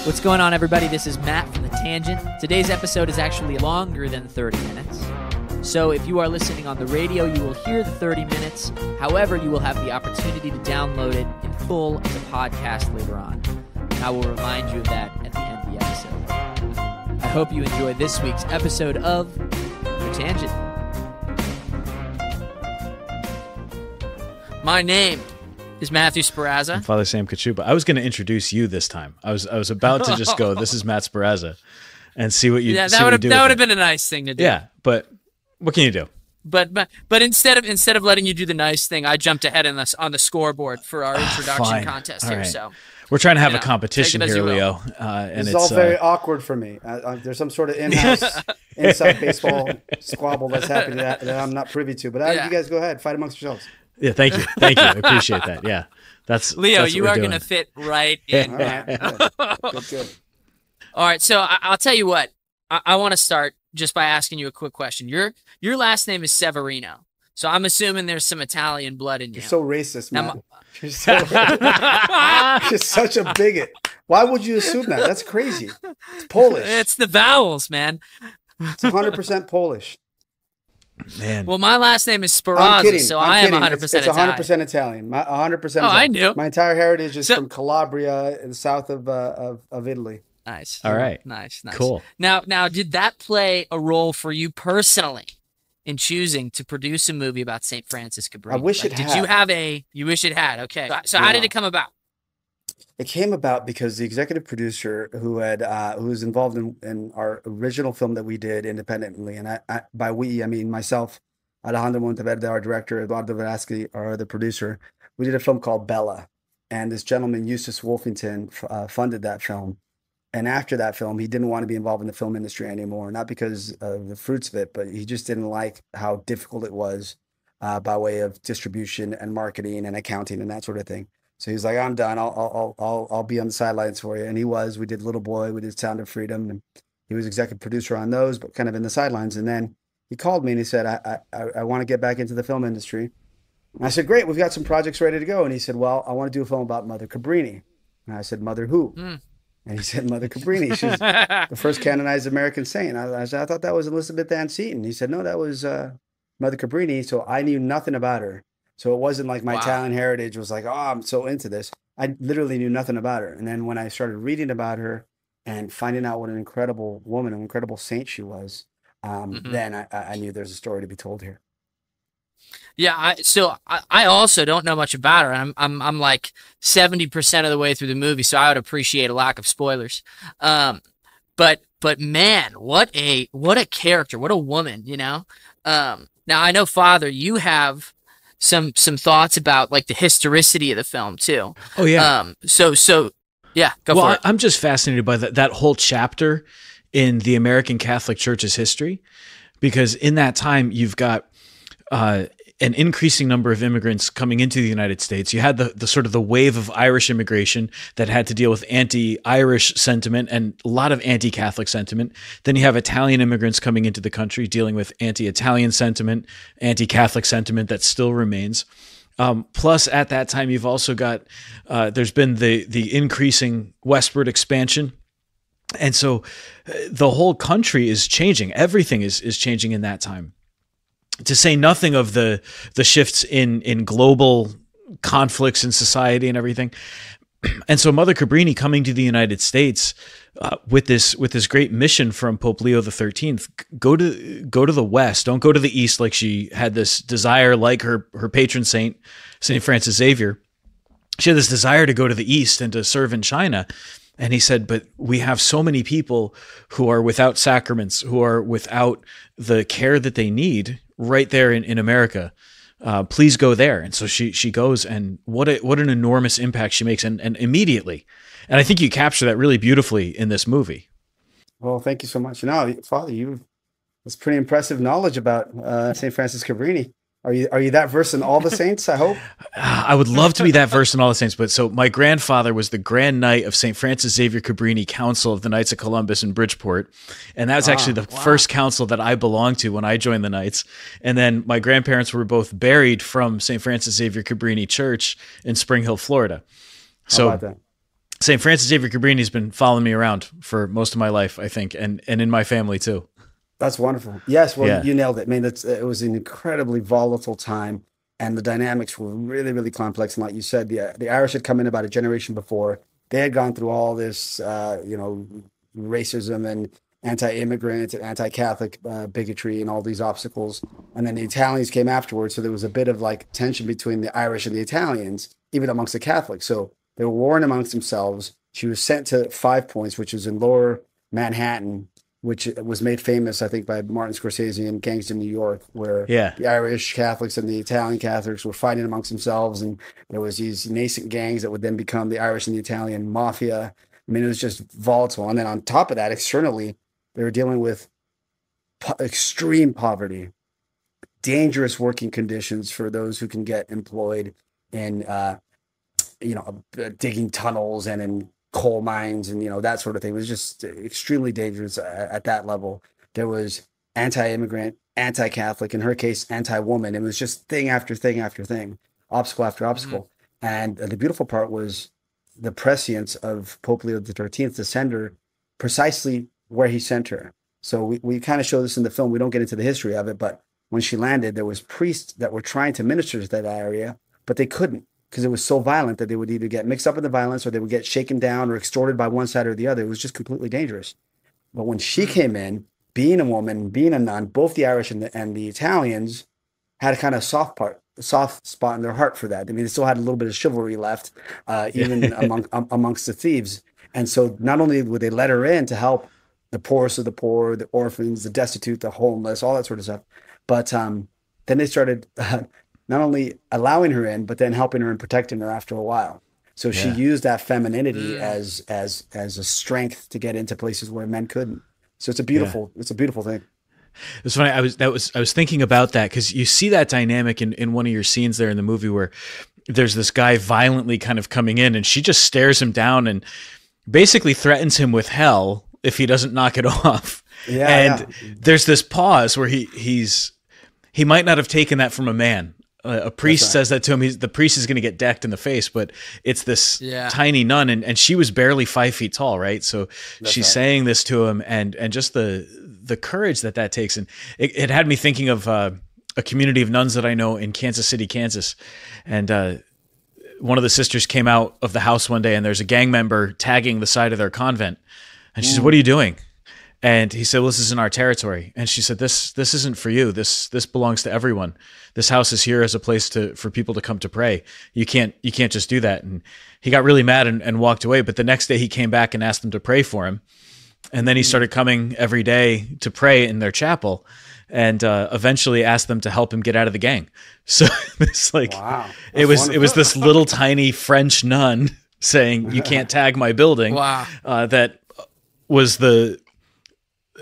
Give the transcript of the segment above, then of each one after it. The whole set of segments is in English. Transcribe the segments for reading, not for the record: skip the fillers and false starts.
What's going on, everybody? This is Matt from The Tangent. Today's episode is actually longer than 30 minutes. So if you are listening on the radio, you will hear the 30 minutes. However, you will have the opportunity to download it in full as a podcast later on. And I will remind you of that at the end of the episode. I hope you enjoy this week's episode of The Tangent. My name is Matthew Sperazza. I'm Father Sam Kachuba. I was going to introduce you this time. I was about to just go, this is Matt Sperazza, and see what you do. That would have been a nice thing to do. Yeah, but what can you do? But instead of letting you do the nice thing, I jumped ahead on the scoreboard for our introduction contest here. Right. So we're trying to have a competition here, Leo. And it's all very awkward for me. There's some sort of in-house inside baseball squabble that's happening that I'm not privy to. But you guys go ahead, fight amongst yourselves. Yeah, thank you. I appreciate that. Yeah, that's Leo. That's you are going to fit right in. All right. Good. All right. So I'll tell you what. I want to start just by asking you a quick question. Your last name is Severino, so I'm assuming there's some Italian blood in you. You're so racist, man. You're such a bigot. Why would you assume that? That's crazy. It's Polish. It's the vowels, man. It's 100% Polish. Man. Well, my last name is Sperazza, so I am 100% It's Italian. 100% Italian. 100%. Oh, I knew. My entire heritage is from Calabria in the south of Italy. Nice. All right. Nice. Cool. Now, did that play a role for you personally in choosing to produce a movie about St. Francis Cabrini? I wish it had. You wish it had. Okay. So how did it come about? It came about because the executive producer who was involved in our original film that we did independently, and I by we I mean myself, Alejandro Monteverde, our director, Eduardo Velasquez, our other producer. We did a film called Bella, and this gentleman Eustace Wolfington funded that film. And after that film, he didn't want to be involved in the film industry anymore, not because of the fruits of it, but he just didn't like how difficult it was by way of distribution and marketing and accounting and that sort of thing. So he's like, I'm done. I'll be on the sidelines for you. And he was. We did Little Boy. We did Sound of Freedom. And he was executive producer on those, but kind of in the sidelines. And then he called me and he said, I want to get back into the film industry. And I said, great. We've got some projects ready to go. And he said, well, I want to do a film about Mother Cabrini. And I said, Mother who? And he said, Mother Cabrini. She's the first canonized American saint. I said, I thought that was Elizabeth Ann Seton. He said, no, that was Mother Cabrini. So I knew nothing about her. So it wasn't like my Italian heritage was like, oh, I'm so into this. I literally knew nothing about her. And then when I started reading about her and finding out what an incredible woman, an incredible saint she was, then I knew there's a story to be told here. Yeah, I also don't know much about her. I'm like 70% of the way through the movie, so I would appreciate a lack of spoilers. But man, what a character, what a woman, you know. Now I know, Father, you have some thoughts about like the historicity of the film too. Oh yeah. So yeah, go for it. I'm just fascinated by that whole chapter in the American Catholic Church's history, because in that time you've got an increasing number of immigrants coming into the United States. You had the sort of the wave of Irish immigration that had to deal with anti-Irish sentiment and a lot of anti-Catholic sentiment. Then you have Italian immigrants coming into the country dealing with anti-Italian sentiment, anti-Catholic sentiment that still remains. Plus, at that time, you've also got there's been the increasing westward expansion. And so the whole country is changing. Everything is changing in that time. To say nothing of the shifts in global conflicts in society and everything. And so Mother Cabrini coming to the United States with this great mission from Pope Leo XIII, go to the West, don't go to the East, like she had this desire, like her patron saint, St. Francis Xavier. She had this desire to go to the East and to serve in China. And he said, but we have so many people who are without sacraments, who are without the care that they need right there in America. Please go there. And so she goes, and what an enormous impact she makes, and immediately. And I think you capture that really beautifully in this movie. Well, thank you so much. No, Father, that's pretty impressive knowledge about St. Francis Cabrini. Are you that versed in all the saints, I hope? I would love to be that versed in all the saints, but so my grandfather was the Grand Knight of St. Francis Xavier Cabrini Council of the Knights of Columbus in Bridgeport. And that was actually the first council that I belonged to when I joined the Knights. And then my grandparents were both buried from St. Francis Xavier Cabrini Church in Spring Hill, Florida. How about that? St. Francis Xavier Cabrini has been following me around for most of my life, I think, and in my family too. That's wonderful. Yes, well, you nailed it. I mean, it was an incredibly volatile time, and the dynamics were really, really complex. And like you said, the Irish had come in about a generation before. They had gone through all this, racism and anti-immigrant and anti-Catholic bigotry and all these obstacles. And then the Italians came afterwards, so there was a bit of like tension between the Irish and the Italians, even amongst the Catholics. So they were warring amongst themselves. She was sent to 5 Points, which was in Lower Manhattan, which was made famous, I think, by Martin Scorsese in Gangs of New York, where the Irish Catholics and the Italian Catholics were fighting amongst themselves, and there was these nascent gangs that would then become the Irish and the Italian mafia. I mean, it was just volatile. And then on top of that, externally, they were dealing with extreme poverty, dangerous working conditions for those who can get employed in, digging tunnels and in coal mines and that sort of thing. It was just extremely dangerous at that level. There was anti-immigrant, anti-Catholic, in her case anti-woman. It was just thing after thing after thing, obstacle after obstacle. And the beautiful part was the prescience of Pope Leo XIII to send her precisely where he sent her. So we kind of show this in the film. We don't get into the history of it, but when she landed, there was priests that were trying to minister to that area, but they couldn't, because it was so violent that they would either get mixed up in the violence or they would get shaken down or extorted by one side or the other. It was just completely dangerous. But when she came in, being a woman, being a nun, both the Irish and the Italians had a kind of soft spot in their heart for that. I mean, they still had a little bit of chivalry left, even amongst the thieves. And so not only would they let her in to help the poorest of the poor, the orphans, the destitute, the homeless, all that sort of stuff, but then they started not only allowing her in, but then helping her and protecting her after a while. So she used that femininity as a strength to get into places where men couldn't. So it's a beautiful thing. It's funny. I was thinking about that, because you see that dynamic in one of your scenes there in the movie where there's this guy violently kind of coming in, and she just stares him down and basically threatens him with hell if he doesn't knock it off. There's this pause where he might not have taken that from a man. A priest says that to him. The priest is going to get decked in the face, but it's this tiny nun, and she was barely 5 feet tall, right? So she's saying this to him, and just the courage that takes, and it had me thinking of a community of nuns that I know in Kansas City, Kansas, and one of the sisters came out of the house one day, and there's a gang member tagging the side of their convent, and she said, "What are you doing?" And he said, "Well, this isn't our territory." And she said, This isn't for you. This belongs to everyone. This house is here as a place for people to come to pray. You can't just do that." And he got really mad and walked away. But the next day he came back and asked them to pray for him. And then he started coming every day to pray in their chapel, and eventually asked them to help him get out of the gang. So it's like, it was this little tiny French nun saying, "You can't tag my building." That was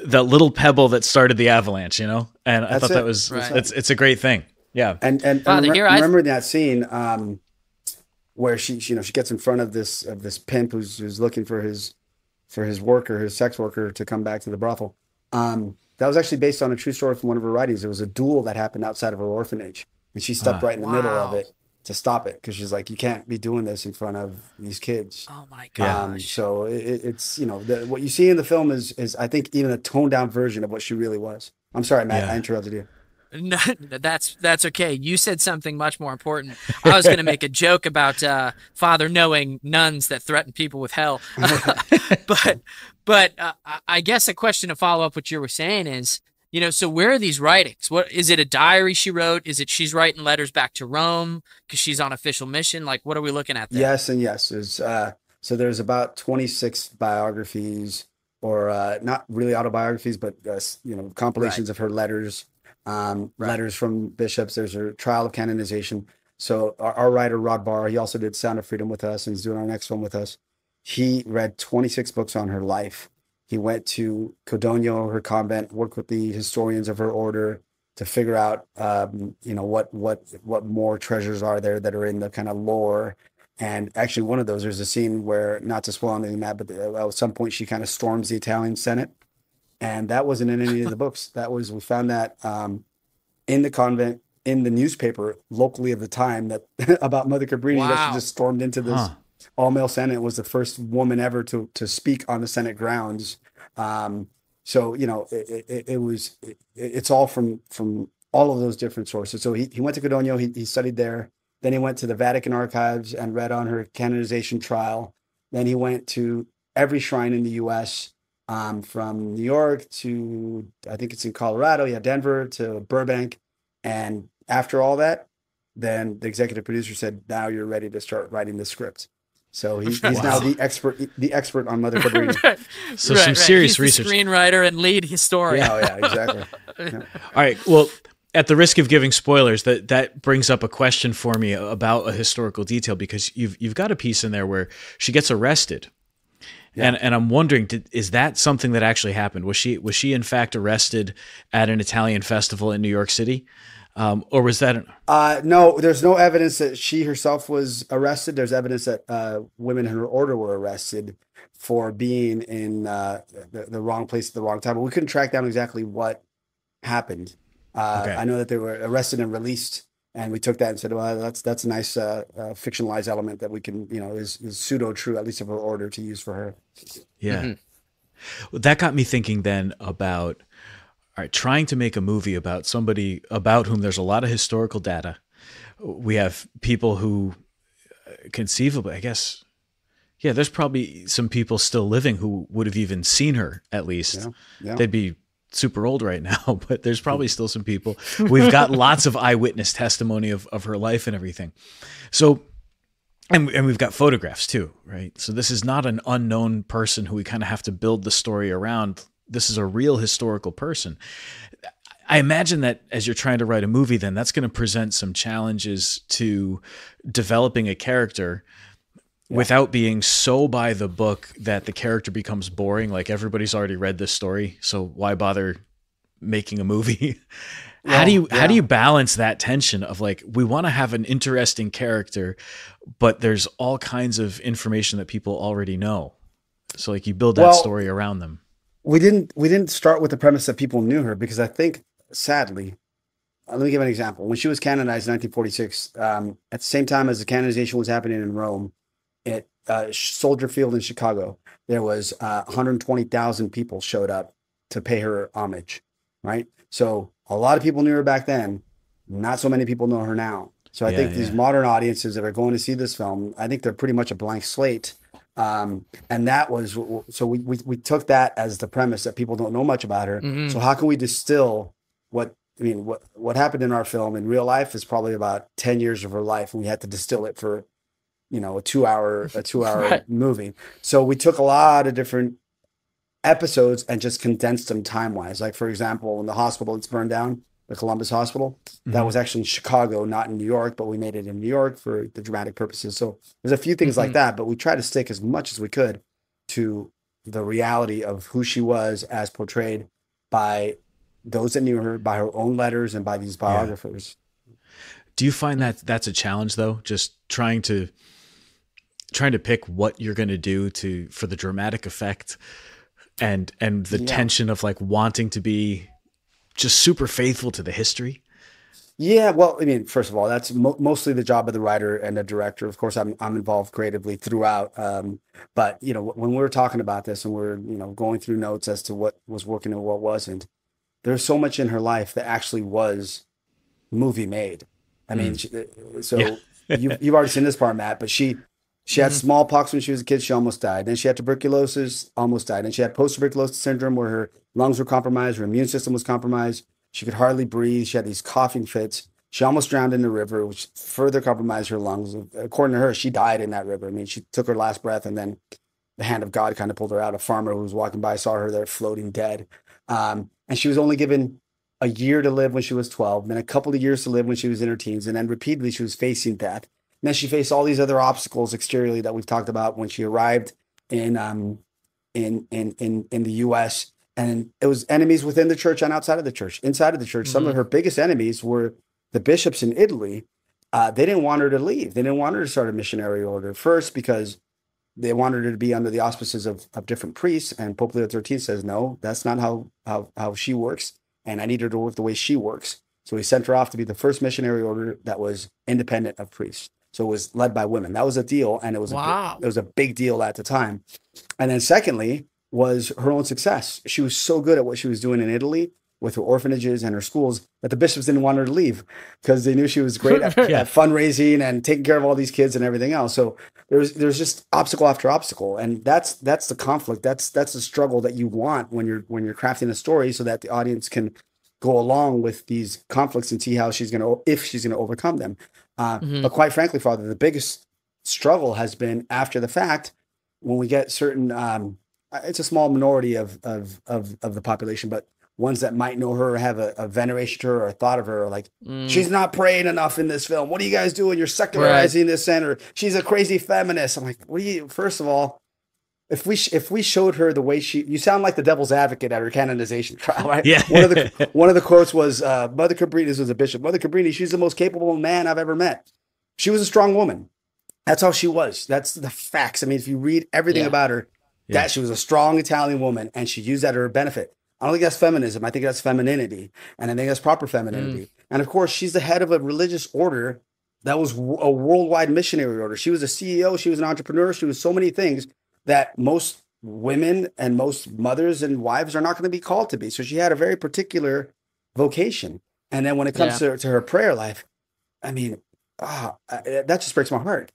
that little pebble that started the avalanche, and I thought that was it's a great thing. Yeah. And remember that scene where she gets in front of this pimp who's looking for his worker, his sex worker, to come back to the brothel. That was actually based on a true story from one of her writings. There was a duel that happened outside of her orphanage, and she stepped right in the middle of it to stop it, because she's like, "You can't be doing this in front of these kids." Oh my gosh! So it's what you see in the film is I think even a toned down version of what she really was. I'm sorry, Matt, I interrupted you. No, that's okay. You said something much more important. I was going to make a joke about Father knowing nuns that threaten people with hell, but I guess a question to follow up what you were saying is, so where are these writings? What is it? A diary she wrote? Is it she's writing letters back to Rome because she's on official mission? Like, what are we looking at there? Yes and yes. So there's about 26 biographies, or not really autobiographies, but compilations of her letters, letters from bishops. There's her trial of canonization. So our writer Rod Barr, he also did Sound of Freedom with us, and he's doing our next film with us. He read 26 books on her life. He went to Codogno, her convent, worked with the historians of her order, to figure out, what more treasures are there that are in the kind of lore. And actually, one of those, there's a scene where, not to spoil anything, Matt, but at some point she kind of storms the Italian Senate, and that wasn't in any of the books. We found that in the convent, in the newspaper locally of the time, that about Mother Cabrini, that she just stormed into this all-male Senate, was the first woman ever to speak on the Senate grounds. So it's all from all of those different sources. So he went to Codogno, he studied there. Then he went to the Vatican archives and read on her canonization trial. Then he went to every shrine in the U.S., from New York to, I think it's in Colorado, Denver to Burbank. And after all that, then the executive producer said, "Now you're ready to start writing the script." So he's now the expert on Mother Cabrini. So some serious he's research. The screenwriter and lead historian. Yeah, exactly. Yeah. All right. Well, at the risk of giving spoilers, that brings up a question for me about a historical detail, because you've got a piece in there where she gets arrested. Yeah. And I'm wondering, is that something that actually happened? Was she in fact arrested at an Italian festival in New York City? Or was that? No, there's no evidence that she herself was arrested. There's evidence that women in her order were arrested for being in the wrong place at the wrong time. But we couldn't track down exactly what happened. Okay. I know that they were arrested and released, and we took that and said, "Well, that's a nice fictionalized element that we can, is pseudo true, at least of her order, to use for her." Yeah. Mm-hmm. Well, that got me thinking then about, all right, trying to make a movie about somebody about whom there's a lot of historical data. We have people who conceivably, I guess, there's probably some people still living who would have even seen her, at least. Yeah. They'd be super old right now, but there's probably still some people. We've got lots of eyewitness testimony of her life and everything. So, and we've got photographs too, right? So this is not an unknown person who we kind of have to build the story around. This is a real historical person. I imagine that as you're trying to write a movie, then that's going to present some challenges to developing a character without being so by the book that the character becomes boring. Like, everybody's already read this story, so why bother making a movie? How do you balance that tension of, like, we want to have an interesting character, but there's all kinds of information that people already know. So, like, you build that story around them. We didn't start with the premise that people knew her, because I think, sadly, let me give an example. When she was canonized in 1946, at the same time as the canonization was happening in Rome, at Soldier Field in Chicago, there was 120,000 people showed up to pay her homage, right? So a lot of people knew her back then. Not so many people know her now. So I think these modern audiences that are going to see this film, I think they're pretty much a blank slate. And that was, so we took that as the premise, that people don't know much about her. Mm-hmm. So how can we distill what happened in our film in real life is probably about 10 years of her life, and we had to distill it for a 2-hour right. movie. So we took a lot of different episodes and just condensed them time-wise. Like, for example, in the hospital that's burned down, the Columbus Hospital, that was actually in Chicago, not in New York, but we made it in New York for the dramatic purposes. So there's a few things like that, but we try to stick as much as we could to the reality of who she was as portrayed by those that knew her, by her own letters, and by these biographers. Do you find that that's a challenge, though? Just trying to pick what you're going to do for the dramatic effect and the tension of, like, wanting to be just super faithful to the history? Yeah, well, I mean, first of all, that's mostly the job of the writer and the director. Of course, I'm involved creatively throughout. But when we were talking about this and we're going through notes as to what was working and what wasn't, there's so much in her life that actually was movie made. I mean, you've already seen this part, Matt, but she had smallpox when she was a kid. She almost died. Then she had tuberculosis, almost died. Then she had post-tuberculosis syndrome, where her lungs were compromised, her immune system was compromised. She could hardly breathe. She had these coughing fits. She almost drowned in the river, which further compromised her lungs. According to her, she died in that river. I mean, she took her last breath, and then the hand of God kind of pulled her out. A farmer who was walking by saw her there floating dead. And she was only given a year to live when she was 12, then a couple of years to live when she was in her teens, and then repeatedly she was facing death. And then she faced all these other obstacles exteriorly that we've talked about when she arrived in the U.S. And it was enemies within the church and outside of the church. Inside of the church, some of her biggest enemies were the bishops in Italy. They didn't want her to leave. They didn't want her to start a missionary order. First, because they wanted her to be under the auspices of different priests. And Pope Leo XIII says, no, that's not how she works. And I need her to work the way she works. So he sent her off to be the first missionary order that was independent of priests. So it was led by women. That was a deal. And it was, it was a big deal at the time. And then secondly, was her own success. She was so good at what she was doing in Italy with her orphanages and her schools that the bishops didn't want her to leave because they knew she was great at fundraising and taking care of all these kids and everything else. So there's just obstacle after obstacle, and that's the conflict. That's the struggle that you want when you're crafting a story, so that the audience can go along with these conflicts and see how if she's going to overcome them. But quite frankly, Father, the biggest struggle has been after the fact when we get certain. It's a small minority of the population, but ones that might know her or have a veneration to her or a thought of her, are like, she's not praying enough in this film. What are you guys doing? You're secularizing this center. She's a crazy feminist. I'm like, first of all, if we showed her the way you sound like the devil's advocate at her canonization trial, right? Yeah. One of the quotes was, Mother Cabrini, this was a bishop, Mother Cabrini, she's the most capable man I've ever met. She was a strong woman. That's how she was. That's the facts. I mean, if you read everything about her, that she was a strong Italian woman and she used that to her benefit. I don't think that's feminism. I think that's femininity. And I think that's proper femininity. And of course, she's the head of a religious order that was a worldwide missionary order. She was a CEO. She was an entrepreneur. She was so many things that most women and most mothers and wives are not going to be called to be. So she had a very particular vocation. And then when it comes to her prayer life, I mean, that just breaks my heart.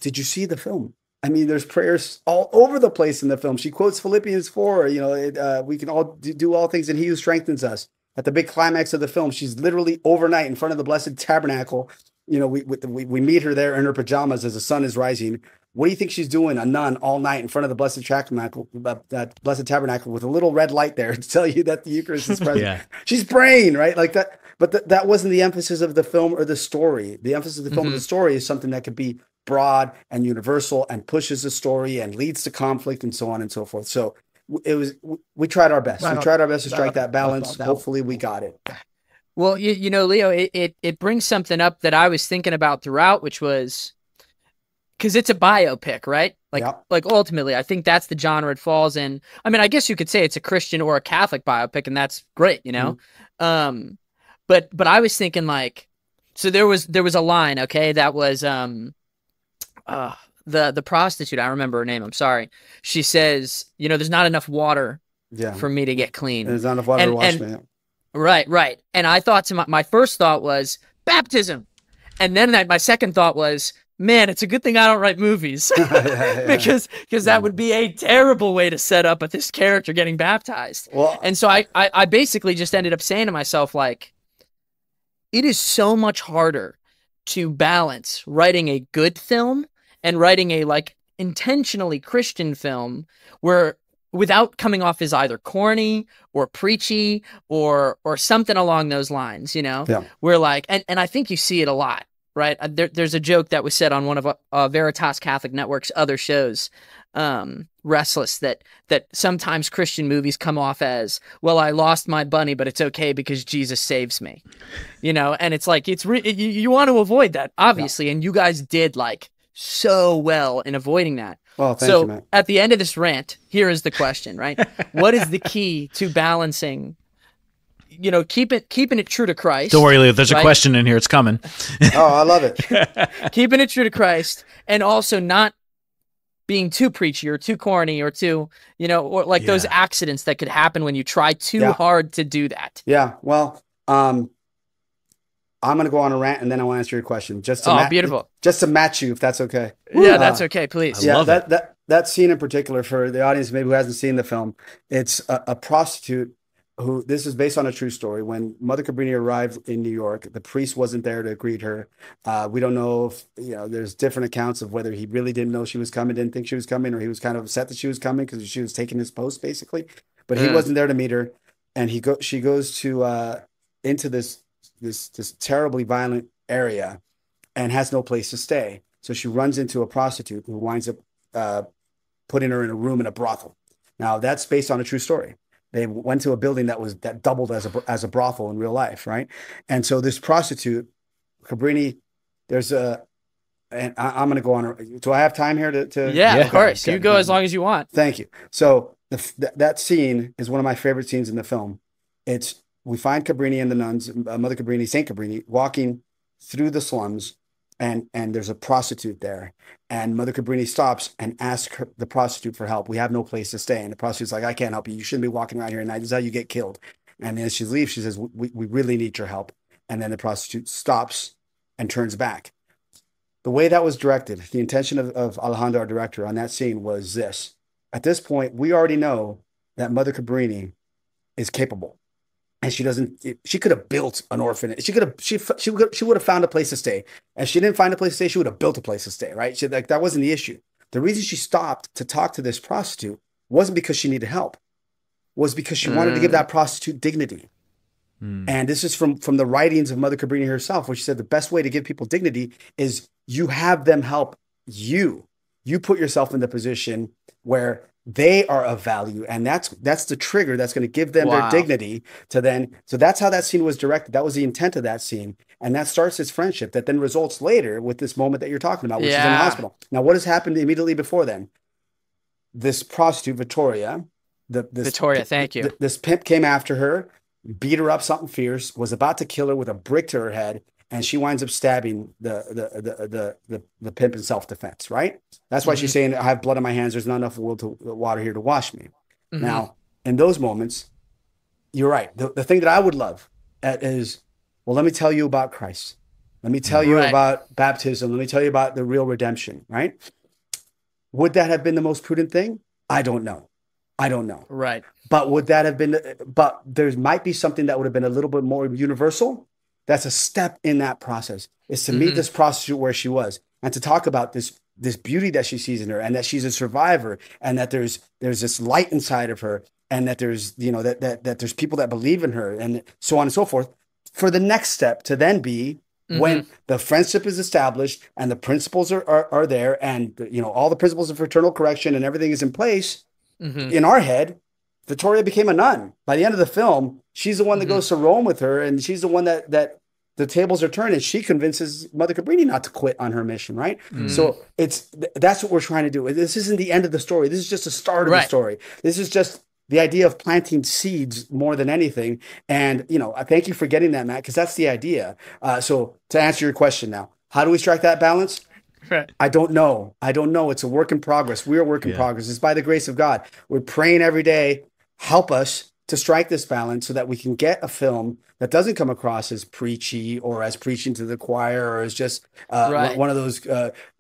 Did you see the film? I mean, there's prayers all over the place in the film. She quotes Philippians 4, we can all do all things in he who strengthens us. At the big climax of the film, she's literally overnight in front of the Blessed Tabernacle. We meet her there in her pajamas as the sun is rising. What do you think she's doing, a nun, all night in front of the Blessed Tabernacle, with a little red light there to tell you that the Eucharist is present? She's praying, right? Like that. But that wasn't the emphasis of the film or the story. The emphasis of the film or the story is something that could be broad and universal and pushes the story and leads to conflict and so on and so forth. So we tried our best. We tried our best to strike that balance. Hopefully we got it. Well, Leo, it brings something up that I was thinking about throughout, which was, because it's a biopic, right? Like ultimately, I think that's the genre it falls in. I mean, I guess you could say it's a Christian or a Catholic biopic, and that's great, But I was thinking, like, so there was a line, okay, that was the prostitute, I remember her name, I'm sorry. She says, there's not enough water for me to get clean. There's not enough water to wash me. Right. And I thought my first thought was baptism. And then my second thought was, man, it's a good thing I don't write movies because that would be a terrible way to set up this character getting baptized. Well, and so I basically just ended up saying to myself, like, it is so much harder to balance writing a good film and writing a intentionally Christian film without coming off as either corny or preachy or something along those lines, We're like, and I think you see it a lot, right? There's a joke that was said on one of Veritas Catholic Network's other shows, Restless, that sometimes Christian movies come off as, well, I lost my bunny, but it's okay because Jesus saves me, and it's like, you want to avoid that, obviously. And you guys did so well in avoiding that. Well, thank you, man. At the end of this rant, here is the question, right? What is the key to balancing, keeping it true to Christ? Don't worry, Leo, there's a question in here. It's coming. Oh, I love it. Keeping it true to Christ, and also not being too preachy or too corny or too, or those accidents that could happen when you try too hard to do that. Yeah. Well, I'm going to go on a rant and then I want to answer your question. Beautiful. Just to match you, if that's okay. Yeah, that's okay. Please. Yeah, that scene in particular, for the audience maybe who hasn't seen the film, it's a prostitute who, this is based on a true story. When Mother Cabrini arrived in New York, the priest wasn't there to greet her. We don't know if, there's different accounts of whether he really didn't know she was coming, didn't think she was coming, or he was kind of upset that she was coming because she was taking his post, basically. But he wasn't there to meet her. And she goes to into this terribly violent area and has no place to stay. So she runs into a prostitute who winds up putting her in a room in a brothel. Now, that's based on a true story. They went to a building that doubled as a brothel in real life, right? And so this prostitute, Cabrini, and I'm going to go on. Do I have time here to? Yeah, Yeah. of course. Okay, You go good. as long as you want. Thank you. So that scene is one of my favorite scenes in the film. We find Cabrini and the nuns, Mother Cabrini, Saint Cabrini, walking through the slums, and there's a prostitute there, and Mother Cabrini stops and asks the prostitute for help. We have no place to stay, and the prostitute's like, I can't help you. You shouldn't be walking around here at night. This is how you get killed. And then as she leaves, she says, we really need your help. And then the prostitute stops and turns back. The way that was directed, the intention of Alejandro, our director, on that scene was this. At this point, we already know that Mother Cabrini is capable. And she could have built an orphanage. She would have found a place to stay. And if she didn't find a place to stay, she would have built a place to stay, right? That wasn't the issue. The reason she stopped to talk to this prostitute wasn't because she needed help, was because she wanted to give that prostitute dignity. And this is from the writings of Mother Cabrini herself, where she said the best way to give people dignity is you have them help you. You put yourself in the position where they are of value, and that's the trigger that's going to give them their dignity to then. So that's how that scene was directed. That was the intent of that scene, and that starts this friendship that then results later with this moment that you're talking about, which is in the hospital. Now, what has happened immediately before then? This prostitute, Victoria, Victoria, thank you. This pimp came after her, beat her up something fierce, was about to kill her with a brick to her head, and she winds up stabbing the pimp in self-defense, right? That's why she's saying, I have blood on my hands. There's not enough water here to wash me. Now, in those moments, you're right. The thing that I would love is, well, let me tell you about Christ. Let me tell you about baptism. Let me tell you about the real redemption, right? Would that have been the most prudent thing? I don't know. Right. But would that have been, but there might be something that would have been a little bit more universal. That's a step in that process, is to meet this prostitute where she was and to talk about this beauty that she sees in her, and that she's a survivor, and that there's this light inside of her, and that there's, that there's people that believe in her, and so on and so forth, for the next step to then be when the friendship is established and the principles are there, and all the principles of fraternal correction and everything is in place. In our head, Victoria became a nun. By the end of the film, she's the one that goes to Rome with her, and she's the one that the tables are turned, and she convinces Mother Cabrini not to quit on her mission, right? So that's what we're trying to do. This isn't the end of the story. This is just the start of the story. This is just the idea of planting seeds more than anything. And, I thank you for getting that, Matt, because that's the idea. So to answer your question now, how do we strike that balance? Right. I don't know. It's a work in progress. We're a work in progress. It's by the grace of God. We're praying every day, help us to strike this balance so that we can get a film that doesn't come across as preachy or as preaching to the choir, or as just one of those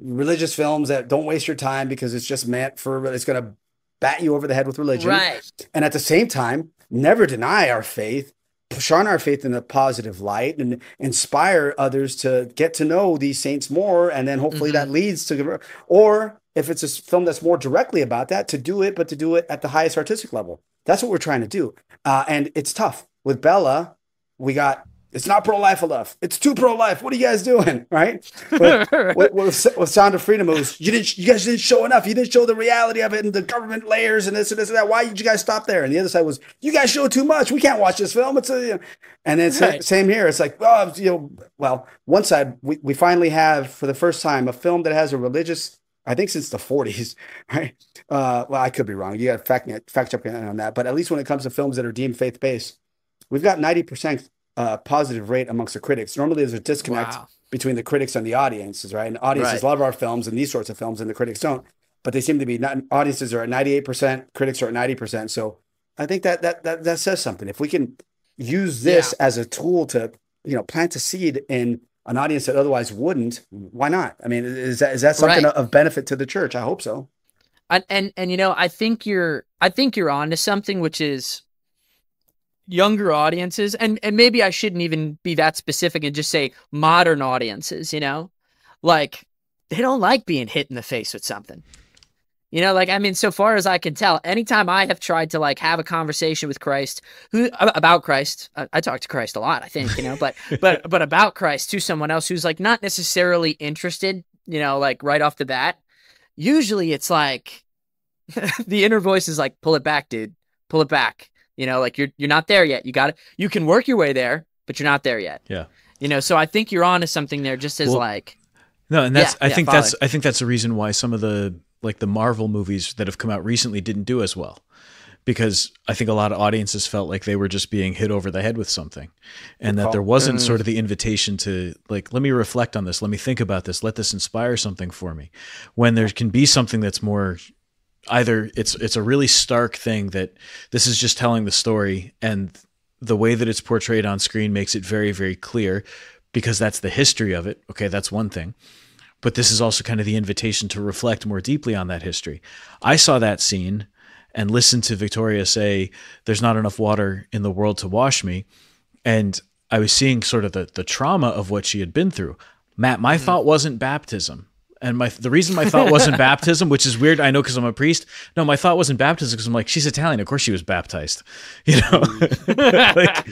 religious films that don't waste your time because it's just meant for, it's going to bat you over the head with religion. Right. And at the same time, never deny our faith, shine our faith in a positive light, and inspire others to get to know these saints more. And then hopefully that leads to, or if it's a film that's more directly about that, to do it, but to do it at the highest artistic level. That's what we're trying to do. And it's tough. With Bella, it's not pro-life enough. It's too pro-life. What are you guys doing? Right? With Sound of Freedom, it was, you guys didn't show enough. You didn't show the reality of it and the government layers and this and that. Why did you guys stop there? And the other side was, you guys show too much. We can't watch this film. It's and then same here. It's like, well, one side, we finally have, for the first time, a film that has a religious, I think since the 40s, right? Well, I could be wrong. You got to fact check on that. But at least when it comes to films that are deemed faith-based, we've got 90% positive rate amongst the critics. Normally there's a disconnect between the critics and the audiences, right? And audiences love our films and these sorts of films, and the critics don't. But they seem to be, audiences are at 98%, critics are at 90%. So I think that says something. If we can use this as a tool to, plant a seed in an audience that otherwise wouldn't, why not? I mean, is that something of benefit to the church? I hope so. And I think you're onto something, which is younger audiences, and maybe I shouldn't even be that specific and just say modern audiences, like they don't like being hit in the face with something. So far as I can tell, anytime I have tried to have a conversation with Christ, about Christ, I talk to Christ a lot, I think, but about Christ to someone else who's not necessarily interested, right off the bat, usually it's the inner voice is pull it back, dude, pull it back. You know, like you're not there yet. You can work your way there, but you're not there yet. Yeah. You know, so I think you're onto something there, just as like. No, and that's Yeah, I think Father. that's the reason why some of the Marvel movies that have come out recently didn't do as well. Because I think a lot of audiences felt like they were just being hit over the head with something, and that there wasn't sort of the invitation to like, let me reflect on this, let me think about this, let this inspire something for me. When there can be something that's more, either it's a really stark thing that this is just telling the story, and the way that it's portrayed on screen makes it very, very clear because that's the history of it. Okay, that's one thing. But this is also kind of the invitation to reflect more deeply on that history. I saw that scene and listened to Victoria say, there's not enough water in the world to wash me. And I was seeing sort of the trauma of what she had been through. Matt, my thought wasn't baptism. And the reason my thought wasn't baptism, which is weird, I know because I'm a priest. No, my thought wasn't baptism because I'm like, she's Italian. Of course she was baptized. You know, like,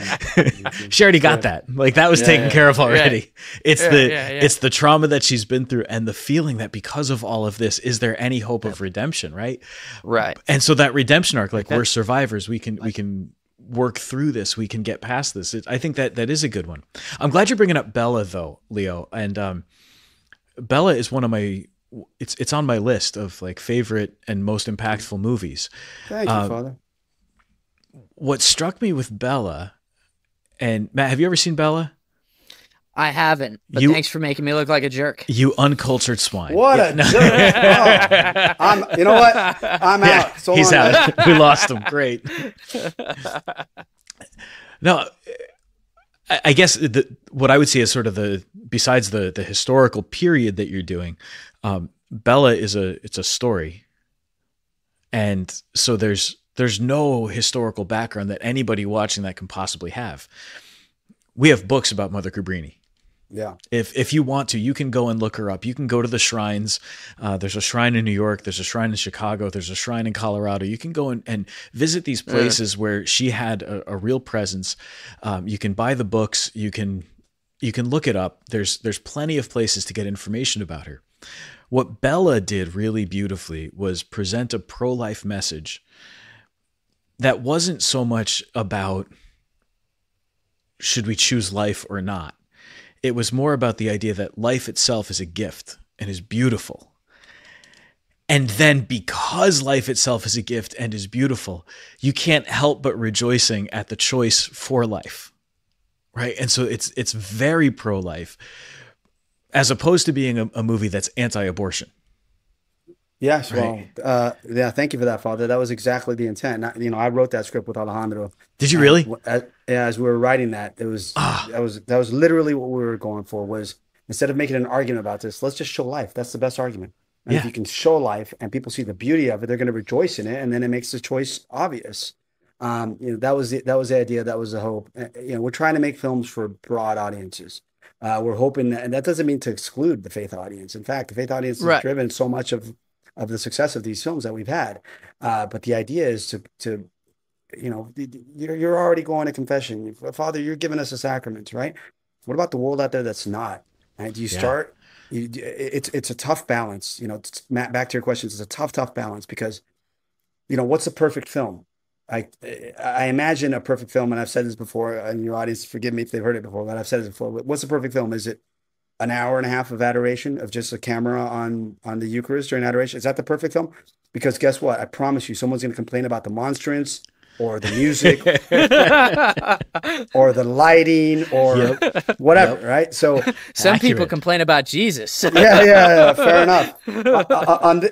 she already got that. Like that was taken care of already. It's it's the trauma that she's been through and the feeling that because of all of this, is there any hope of redemption? Right. Right. And so that redemption arc, like we're survivors, we can work through this. We can get past this. I think that is a good one. I'm glad you're bringing up Bella though, Leo. And, Bella is one of my, it's on my list of like favorite and most impactful movies. Thank you, Father. What struck me with Bella, and Matt, have you ever seen Bella? I haven't, but thanks for making me look like a jerk. You uncultured swine. What a jerk. Oh, you know what? I'm out. So he's out. We lost him. Great. No, I guess what I would say is sort of besides the historical period that you're doing, Bella it's a story. And so there's no historical background that anybody watching that can possibly have. We have books about Mother Cabrini. Yeah. If you want to, you can go and look her up. You can go to the shrines. There's a shrine in New York. There's a shrine in Chicago. There's a shrine in Colorado. You can go and visit these places where she had a real presence. You can buy the books. You can look it up. There's plenty of places to get information about her. What Bella did really beautifully was present a pro-life message that wasn't so much about should we choose life or not. It was more about the idea that life itself is a gift and is beautiful. And then because life itself is a gift and is beautiful, you can't help but rejoicing at the choice for life, right? And so it's very pro-life, as opposed to being a movie that's anti-abortion. Yes, right? Well, thank you for that, Father. That was exactly the intent. I wrote that script with Alejandro. Did you really? As we were writing that, that was literally what we were going for. Was instead of making an argument about this, let's just show life. That's the best argument. And if you can show life and people see the beauty of it, they're going to rejoice in it, and then it makes the choice obvious. That was the idea. That was the hope. We're trying to make films for broad audiences. We're hoping and that doesn't mean to exclude the faith audience. In fact, the faith audience has driven so much of the success of these films that we've had. But the idea is to you're already going to confession. Father, you're giving us a sacrament, right? What about the world out there that's not? Right? Do you start? It's a tough balance. Matt, back to your questions. It's a tough balance because, what's a perfect film? I imagine a perfect film, and I've said this before, and your audience, forgive me if they've heard it before, but I've said it before. But what's a perfect film? Is it an hour and a half of adoration, of just a camera on the Eucharist during adoration? Is that the perfect film? Because guess what? I promise you, someone's going to complain about the monstrance or the music or the lighting or whatever, right? So some people complain about Jesus. yeah, fair enough.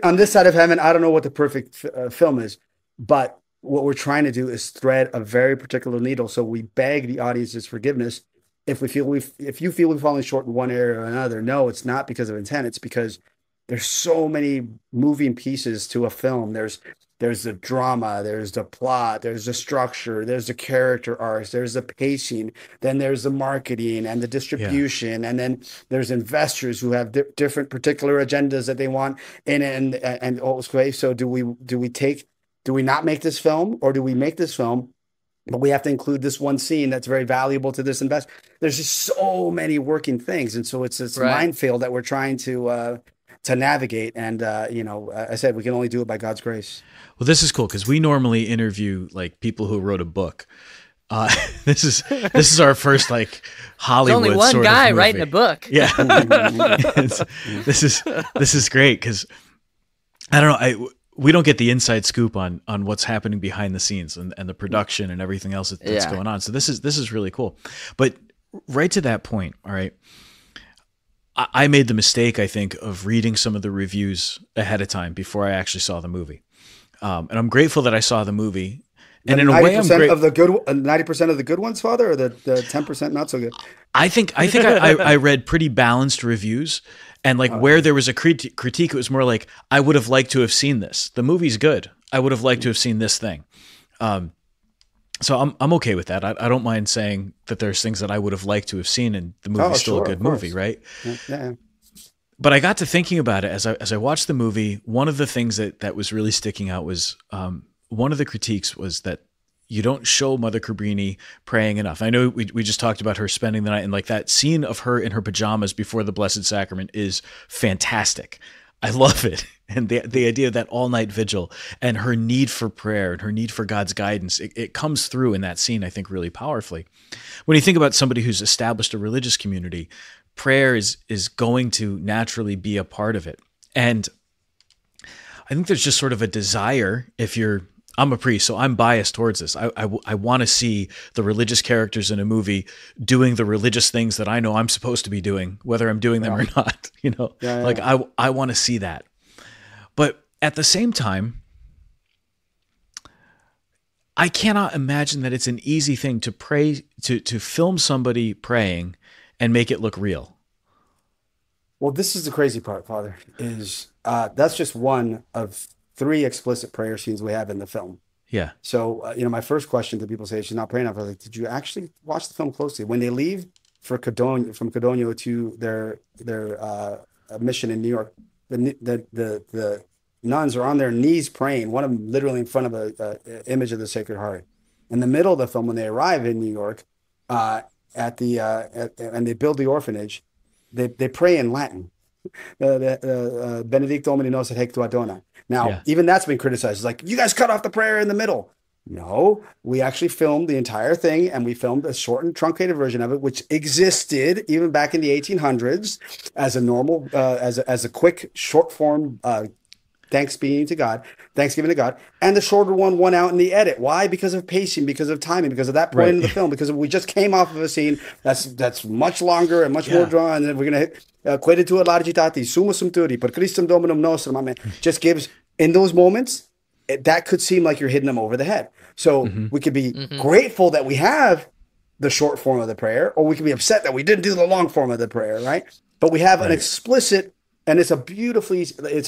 On this side of heaven, I don't know what the perfect film is, but what we're trying to do is thread a very particular needle. So we beg the audience's forgiveness if you feel we've fallen short in one area or another. No, it's not because of intent. It's because there's so many moving pieces to a film. There's the drama, there's the plot, there's the structure, there's the character arcs, there's the pacing, then there's the marketing and the distribution, and then there's investors who have different particular agendas that they want in it. And okay, so do we not make this film, or do we make this film, but we have to include this one scene that's very valuable to this investor? There's just so many working things, and so it's this minefield that we're trying to to navigate. And I said we can only do it by God's grace. Well, this is cool because we normally interview like people who wrote a book. This is our first like Hollywood. There's only one sort guy of movie. writing a book. Yeah, this is great because I don't know. We don't get the inside scoop on what's happening behind the scenes and the production and everything else that's going on. So this is really cool. But right to that point, all right. I made the mistake, I think, of reading some of the reviews ahead of time before I actually saw the movie. And I'm grateful that I saw the movie. And in a way, I'm grateful of the good 90% of the good ones, Father, or the 10% not so good. I think I read pretty balanced reviews, and like where there was a critique, it was more like I would have liked to have seen this. The movie's good. I would have liked to have seen this thing. So I'm okay with that. I don't mind saying that there's things that I would have liked to have seen, and the movie's still a good movie, right? Yeah. But I got to thinking about it as I watched the movie. One of the things that was really sticking out was one of the critiques was that you don't show Mother Cabrini praying enough. I know we just talked about her spending the night, and like that scene of her in her pajamas before the Blessed Sacrament is fantastic. I love it. And the idea of that all-night vigil and her need for prayer and her need for God's guidance, it comes through in that scene, I think, really powerfully. When you think about somebody who's established a religious community, prayer is going to naturally be a part of it. And I think there's just sort of a desire, I'm a priest, so I'm biased towards this. I want to see the religious characters in a movie doing the religious things that I know I'm supposed to be doing, whether I'm doing them or not. I want to see that. But at the same time, I cannot imagine that it's an easy thing to pray, to film somebody praying and make it look real. Well, this is the crazy part, Father, is that's just one of 3 explicit prayer scenes we have in the film. Yeah. So, my first question to people say, she's not praying enough. I was like, did you actually watch the film closely? When they leave from Codogno to their mission in New York, the nuns are on their knees praying, one of them literally in front of a image of the Sacred Heart. In the middle of the film, when they arrive in New York, and they build the orphanage, they pray in Latin. Benedicto omni nos et hec tua dona. Now, even that's been criticized. It's like, you guys cut off the prayer in the middle. No, we actually filmed the entire thing, and we filmed a short and truncated version of it, which existed even back in the 1800s as a normal, as a quick short form Thanksgiving to God, and the shorter one won out in the edit. Why? Because of pacing, because of timing, because of that point in the film, because we just came off of a scene that's much longer and much more drawn, and we're going to quated to a largitati, summa sumpturi, per Christum Dominum nostrum, amen. Just gives, in those moments, that could seem like you're hitting them over the head. So we could be grateful that we have the short form of the prayer, or we could be upset that we didn't do the long form of the prayer, right? But we have an explicit, and it's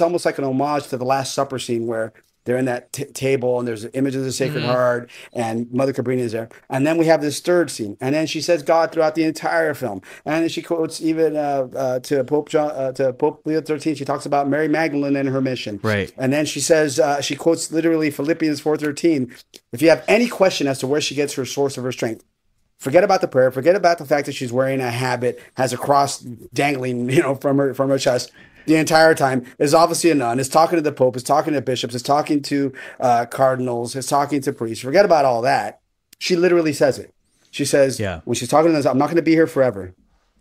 almost like an homage to the Last Supper scene where they're in that table and there's an image of the Sacred Heart and Mother Cabrini is there. And then we have this third scene. And then she says God throughout the entire film. And then she quotes even to Pope Leo XIII. She talks about Mary Magdalene and her mission. Right. And then she says, she quotes literally Philippians 4:13. If you have any question as to where she gets her source of her strength, forget about the prayer. Forget about the fact that she's wearing a habit, has a cross dangling, from her chest. The entire time is obviously a nun, is talking to the Pope, is talking to bishops, is talking to cardinals, is talking to priests. Forget about all that. She literally says it. She says, when she's talking to us, I'm not going to be here forever.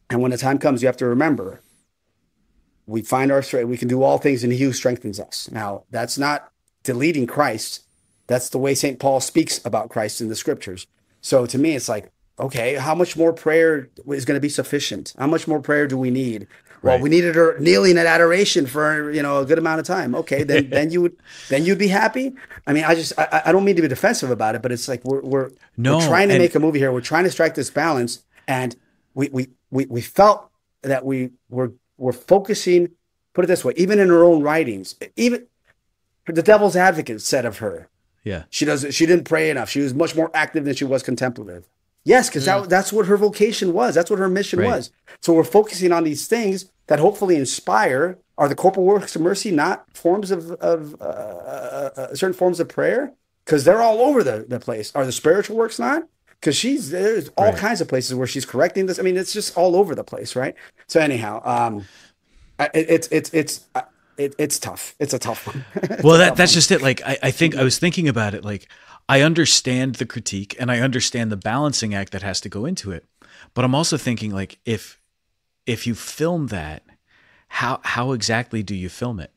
And when the time comes, you have to remember, we find our strength. We can do all things in He who strengthens us. Now, that's not deleting Christ. That's the way St. Paul speaks about Christ in the scriptures. So to me, it's like, okay, how much more prayer is going to be sufficient? How much more prayer do we need? Well, we needed her kneeling at adoration for a good amount of time. Okay, then you'd be happy. I mean, I don't mean to be defensive about it, but it's like we're trying to make a movie here. We're trying to strike this balance, and we felt that we're focusing. Put it this way, even in her own writings, even the Devil's Advocate said of her, she didn't pray enough. She was much more active than she was contemplative. Yes, because that's what her vocation was. That's what her mission was. So we're focusing on these things that hopefully inspire. Are the corporal works of mercy not forms of certain forms of prayer? Because they're all over the place. Are the spiritual works not? Because there's all kinds of places where she's correcting this. I mean, it's just all over the place, right? So anyhow, it's tough. It's a tough one. Well, that's just it. Like, I think I was thinking about it. Like, I understand the critique and I understand the balancing act that has to go into it. But I'm also thinking, like, if you film that, how exactly do you film it?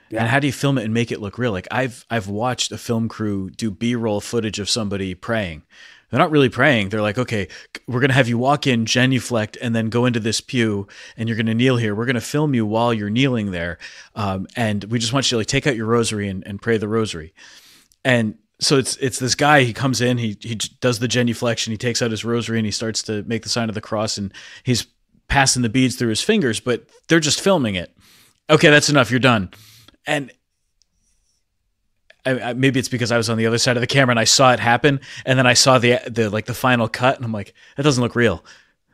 Yeah. And how do you film it and make it look real? Like, I've watched a film crew do B-roll footage of somebody praying. They're not really praying. They're like, okay, we're going to have you walk in, genuflect, and then go into this pew, and you're going to kneel here. We're going to film you while you're kneeling there. And we just want you to like take out your rosary and pray the rosary. And so it's this guy, he comes in, he does the genuflection, he takes out his rosary and he starts to make the sign of the cross, and he's passing the beads through his fingers, but they're just filming it. Okay, that's enough. You're done. And maybe it's because I was on the other side of the camera and I saw it happen, and then I saw the final cut, and I'm like, that doesn't look real,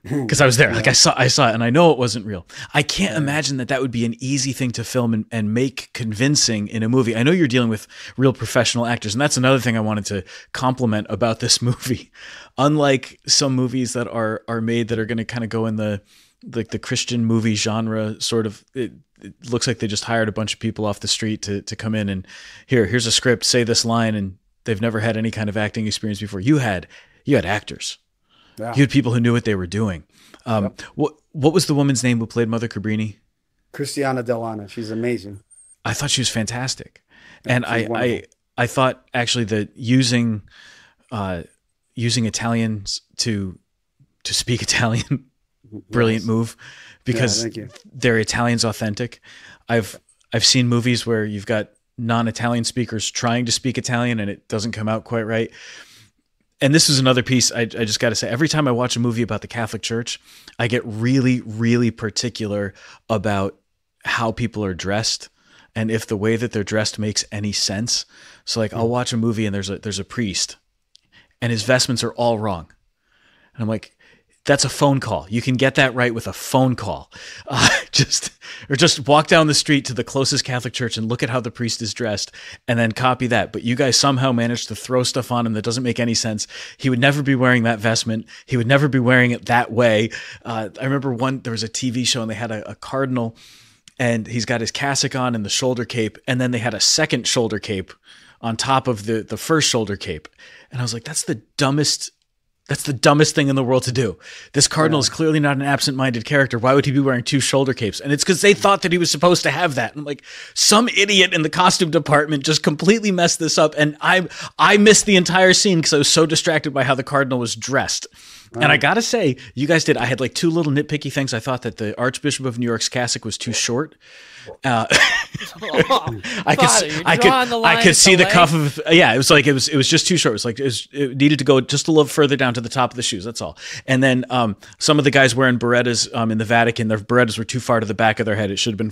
because I was there. Like, I saw it, and I know it wasn't real. I can't imagine that would be an easy thing to film and make convincing in a movie. I know you're dealing with real professional actors, and that's another thing I wanted to compliment about this movie. Unlike some movies that are made that are going to kind of go in the Christian movie genre, sort of. It looks like they just hired a bunch of people off the street to come in and here's a script, say this line, and they've never had any kind of acting experience before. You had actors. Yeah. You had people who knew what they were doing. Yep. What was the woman's name who played Mother Cabrini? Cristiana Delana. She's amazing. I thought she was fantastic. And I thought actually that using Italians to speak Italian, brilliant move, because they're Italians authentic. I've seen movies where you've got non-Italian speakers trying to speak Italian and it doesn't come out quite right. And this is another piece I just got to say. Every time I watch a movie about the Catholic Church, I get really, really particular about how people are dressed and if the way that they're dressed makes any sense. So like, I'll watch a movie and there's a priest and his vestments are all wrong. And I'm like, that's a phone call. You can get that right with a phone call. Just walk down the street to the closest Catholic church and look at how the priest is dressed and then copy that. But you guys somehow managed to throw stuff on him that doesn't make any sense. He would never be wearing that vestment. He would never be wearing it that way. I remember there was a TV show and they had a cardinal and he's got his cassock on and the shoulder cape. And then they had a second shoulder cape on top of the first shoulder cape. And I was like, that's the dumbest thing in the world to do. This cardinal is clearly not an absent-minded character. Why would he be wearing two shoulder capes? And it's because they thought that he was supposed to have that. And I'm like, some idiot in the costume department just completely messed this up. And I missed the entire scene because I was so distracted by how the cardinal was dressed. And I got to say, you guys did. I had like two little nitpicky things. I thought that the Archbishop of New York's cassock was too short. I could see the cuff of it was like it was just too short. It was like it needed to go just a little further down to the top of the shoes. That's all. And then some of the guys wearing berettas in the Vatican, their berettas were too far to the back of their head. It should have been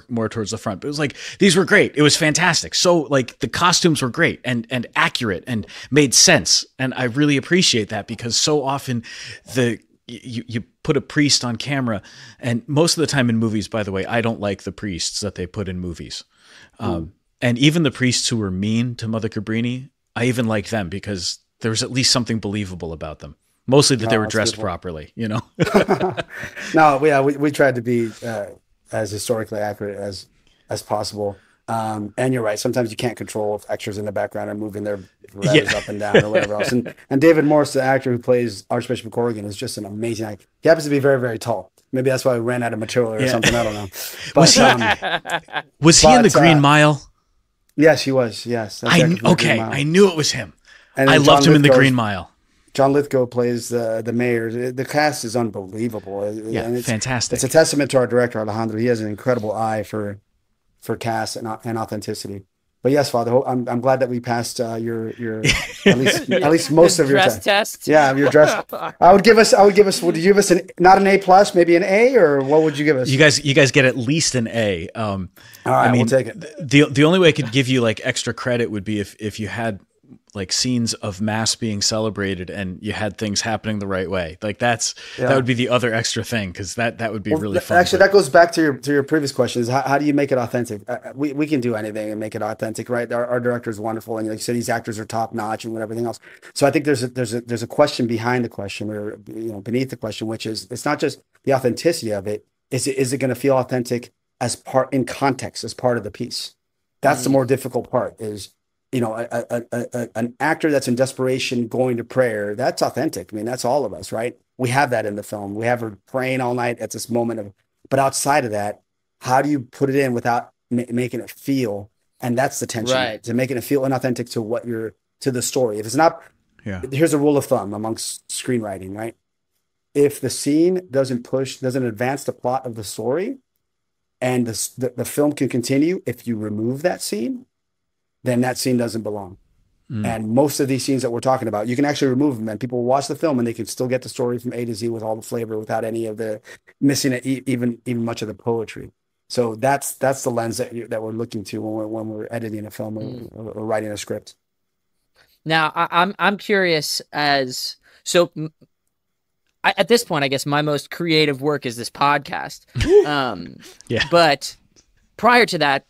more towards the front. But it was like these were great. It was fantastic. So like the costumes were great and accurate and made sense. And I really appreciate that because so often you put a priest on camera, and most of the time in movies, by the way, I don't like the priests that they put in movies. And even the priests who were mean to Mother Cabrini, I even like them because there was at least something believable about them. Mostly that they were dressed properly, you know? No, yeah, we tried to be as historically accurate as possible. And you're right. Sometimes you can't control if extras in the background are moving their letters up and down or whatever else. And David Morse, the actor who plays Archbishop Corrigan, is just an amazing actor. He happens to be very, very tall. Maybe that's why we ran out of material or something. I don't know. But, was he in the Green Mile? Yes, he was. Yes. I knew it was him. And I loved him in the Green Mile. John Lithgow plays the mayor. The cast is unbelievable. And it's fantastic. It's a testament to our director, Alejandro. He has an incredible eye for cast and authenticity. But yes, Father, I'm glad that we passed your at least most of your dress test. Yeah, your dress. Would you give us not an A+, maybe an A, or what would you give us? You guys get at least an A. All right, we'll take it. The only way I could give you like extra credit would be if you had like scenes of mass being celebrated and you had things happening the right way. Like that would be the other extra thing, because that would be really fun. Actually, that goes back to your previous question: is how do you make it authentic? We can do anything and make it authentic, right? Our director is wonderful, and like you said, these actors are top notch and everything else. So I think there's a question behind the question, or beneath the question, which is it's not just the authenticity of it. Is it going to feel authentic as part in context as part of the piece. That's the more difficult part is, you know, an actor that's in desperation going to prayer. That's authentic. I mean, that's all of us, right? We have that in the film. We have her praying all night at this moment of, but outside of that, how do you put it in without making it feel? And that's the tension, Right. to making it feel inauthentic to what you're, to the story. If it's not, Yeah. here's a rule of thumb amongst screenwriting, right? If the scene doesn't advance the plot of the story, and the film can continue, if you remove that scene, then that scene doesn't belong. And most of these scenes that we're talking about, you can actually remove them, and people will watch the film and they can still get the story from A to Z with all the flavor, without any of the missing it, even much of the poetry. So that's the lens that we're looking to when we're editing a film or writing a script. Now, I'm curious at this point, I guess my most creative work is this podcast. Yeah. But prior to that,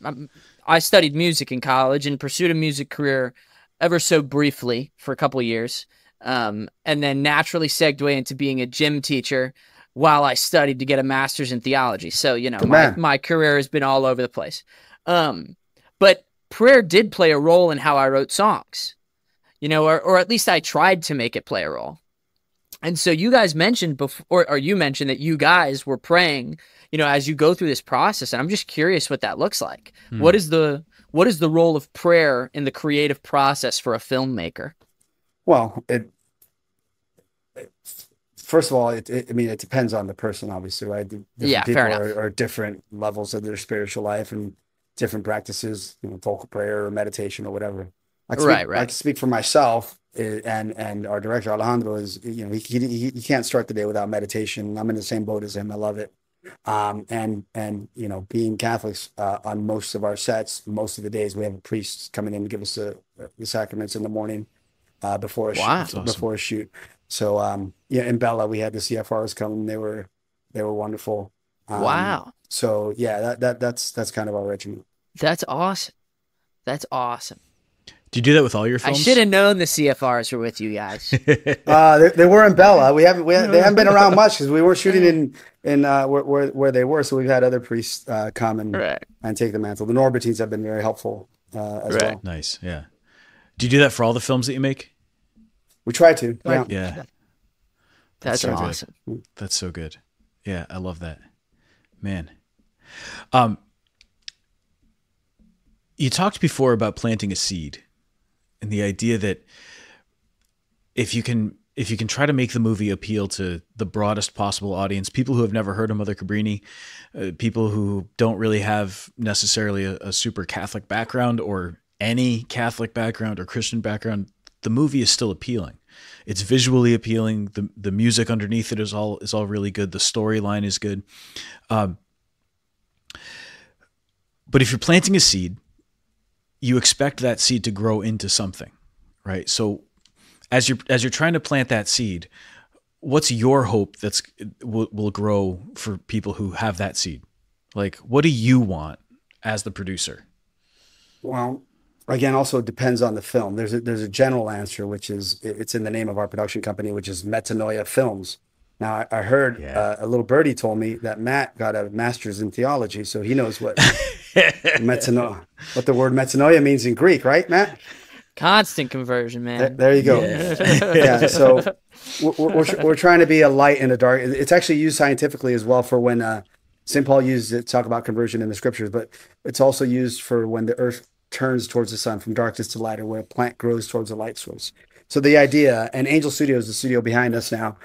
I studied music in college and pursued a music career ever so briefly for a couple of years, and then naturally segued into being a gym teacher while I studied to get a master's in theology. So, you know, my career has been all over the place. But prayer did play a role in how I wrote songs, you know, or at least I tried to make it play a role. And so you guys mentioned before, or you mentioned that you guys were praying, you know, as you go through this process. And I'm just curious what that looks like. What is the role of prayer in the creative process for a filmmaker? Well, first of all, I mean, it depends on the person, obviously, right? Different people fair enough. are different levels of their spiritual life and different practices, you know, vocal prayer or meditation or whatever. I can speak for myself, and our director Alejandro is, you know, he can't start the day without meditation. I'm in the same boat as him. I love it. And you know, being Catholics, on most of our sets, most of the days we have a priest coming in to give us the sacraments in the morning, before a shoot. So yeah, in Bella we had the CFRs come. They were wonderful. Wow. So yeah, that's kind of our regimen. That's awesome. That's awesome. Do you do that with all your films? I should have known the CFRs were with you guys. They were in Bella. They haven't been around much because we were shooting in where they were. So we've had other priests come and take the mantle. The Norbertines have been very helpful as well. Nice. Yeah. Do you do that for all the films that you make? We try to. Yeah. Yeah. That's so awesome. Good. That's so good. Yeah, I love that. Man. You talked before about planting a seed. And the idea that if you can try to make the movie appeal to the broadest possible audience, people who have never heard of Mother Cabrini, people who don't really have necessarily a super Catholic background or any Catholic background or Christian background, the movie is still appealing. It's visually appealing. The music underneath it is all really good. The storyline is good. But if you're planting a seed, you expect that seed to grow into something, right? So as you're trying to plant that seed, what's your hope will grow for people who have that seed? Like, what do you want as the producer? Well, again, also it depends on the film. There's a general answer, which is, it's in the name of our production company, which is Metanoia Films. Now, I heard a little birdie told me that Matt got a master's in theology, so he knows what what the word metanoia means in Greek, right, Matt? Constant conversion, man. There you go. Yeah. So we're trying to be a light in the dark. It's actually used scientifically as well for when St. Paul used it to talk about conversion in the scriptures, but it's also used for when the earth turns towards the sun from darkness to light, or where a plant grows towards a light source. So the idea, and Angel Studios, the studio behind us now,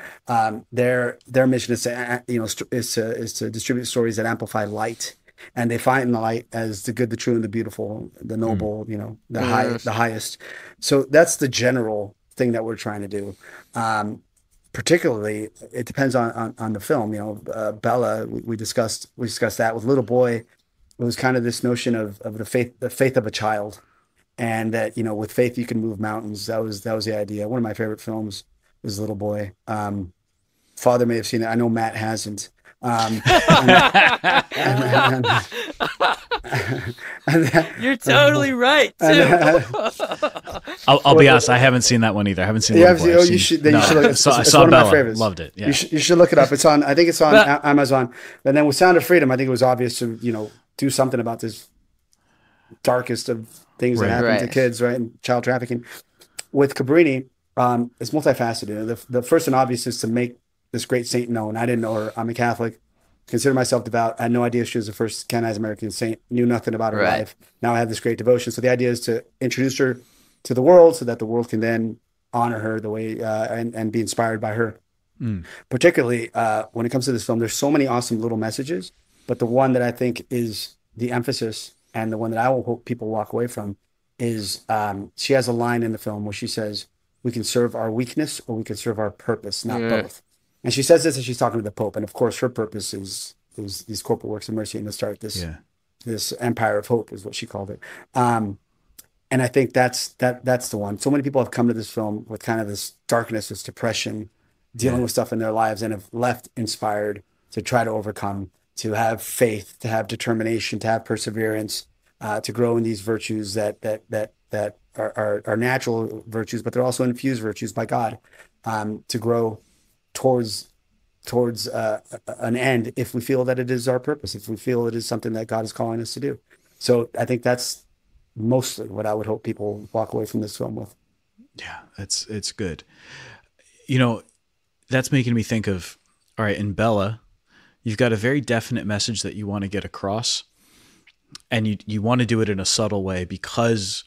their mission is to distribute stories that amplify light, and they find the light as the good, the true, and the beautiful, the noble, you know, the highest. So that's the general thing that we're trying to do. Particularly, it depends on the film. You know, Bella, we discussed that with Little Boy. It was kind of this notion of the faith of a child. And that, you know, with faith you can move mountains. That was the idea. One of my favorite films was Little Boy. Father may have seen it. I know Matt hasn't. I And then, You're totally right too. and, I'll be honest, I haven't seen that one either. I haven't seen. yeah, Little Boy. you should look. I saw one Bella. of my favorites. Loved it. Yeah. You should look it up. It's on. I think it's on But- Amazon. And then with Sound of Freedom, I think it was obvious to do something about this darkest of things that happen to Right. kids, right, and child trafficking. With Cabrini, it's multifaceted. The first and obvious is to make this great saint known. I didn't know her. I'm a Catholic. Consider myself devout. I had no idea she was the first canonized American saint. Knew nothing about her Right. life. Now I have this great devotion. So the idea is to introduce her to the world, so that the world can then honor her the way and be inspired by her. Particularly when it comes to this film, there's so many awesome little messages, but the one that I think is the emphasis, and the one that I will hope people walk away from, is she has a line in the film where she says, "We can serve our weakness or we can serve our purpose, not both." And she says this as she's talking to the Pope, and of course her purpose is these corporate works of mercy and to start this empire of hope, is what she called it. And I think that's the one. So many people have come to this film with kind of this darkness, this depression, dealing with stuff in their lives, and have left inspired to try to overcome, to have faith, to have determination, to have perseverance, to grow in these virtues that are natural virtues, but they're also infused virtues by God, to grow towards an end, if we feel that it is our purpose, if we feel it is something that God is calling us to do. So I think that's mostly what I would hope people walk away from this film with. Yeah, it's good. That's making me think of, all right, in Bella, you've got a very definite message that you want to get across, and you want to do it in a subtle way because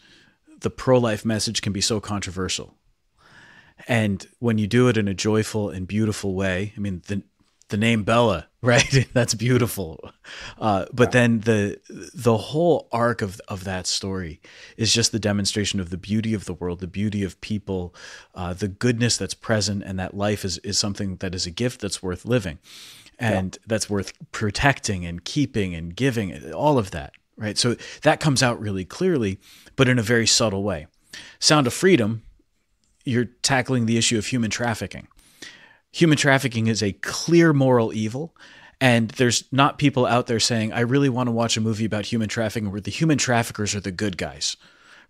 the pro-life message can be so controversial. And when you do it in a joyful and beautiful way, I mean, the name Bella, right? That's beautiful. But then the whole arc of that story is just the demonstration of the beauty of the world, the beauty of people, the goodness that's present, and that life is something that is a gift that's worth living, and that's worth protecting and keeping and giving, all of that, right? So that comes out really clearly, but in a very subtle way. Sound of Freedom, you're tackling the issue of human trafficking. Human trafficking is a clear moral evil, and there's not people out there saying, I really want to watch a movie about human trafficking where the human traffickers are the good guys,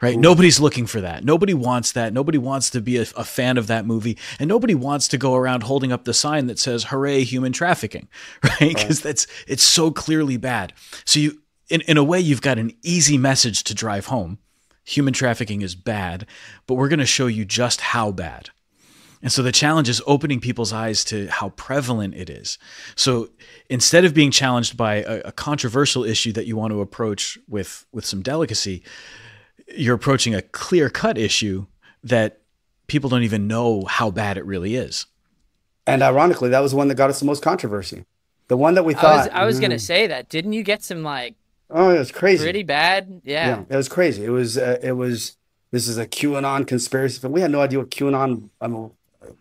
right? Ooh. Nobody's looking for that. Nobody wants that. Nobody wants to be a fan of that movie, and nobody wants to go around holding up the sign that says, hooray, human trafficking, right? Because it's so clearly bad. So you, in a way, you've got an easy message to drive home. Human trafficking is bad, but we're going to show you just how bad. And so the challenge is opening people's eyes to how prevalent it is. So instead of being challenged by a controversial issue that you want to approach with some delicacy, you're approaching a clear-cut issue that people don't even know how bad it really is. And ironically, that was the one that got us the most controversy. The one that we thought... I was going to say that. Didn't you get some, oh, it was crazy. Pretty bad? Yeah. It was crazy. It was, this is a QAnon conspiracy film. We had no idea what QAnon...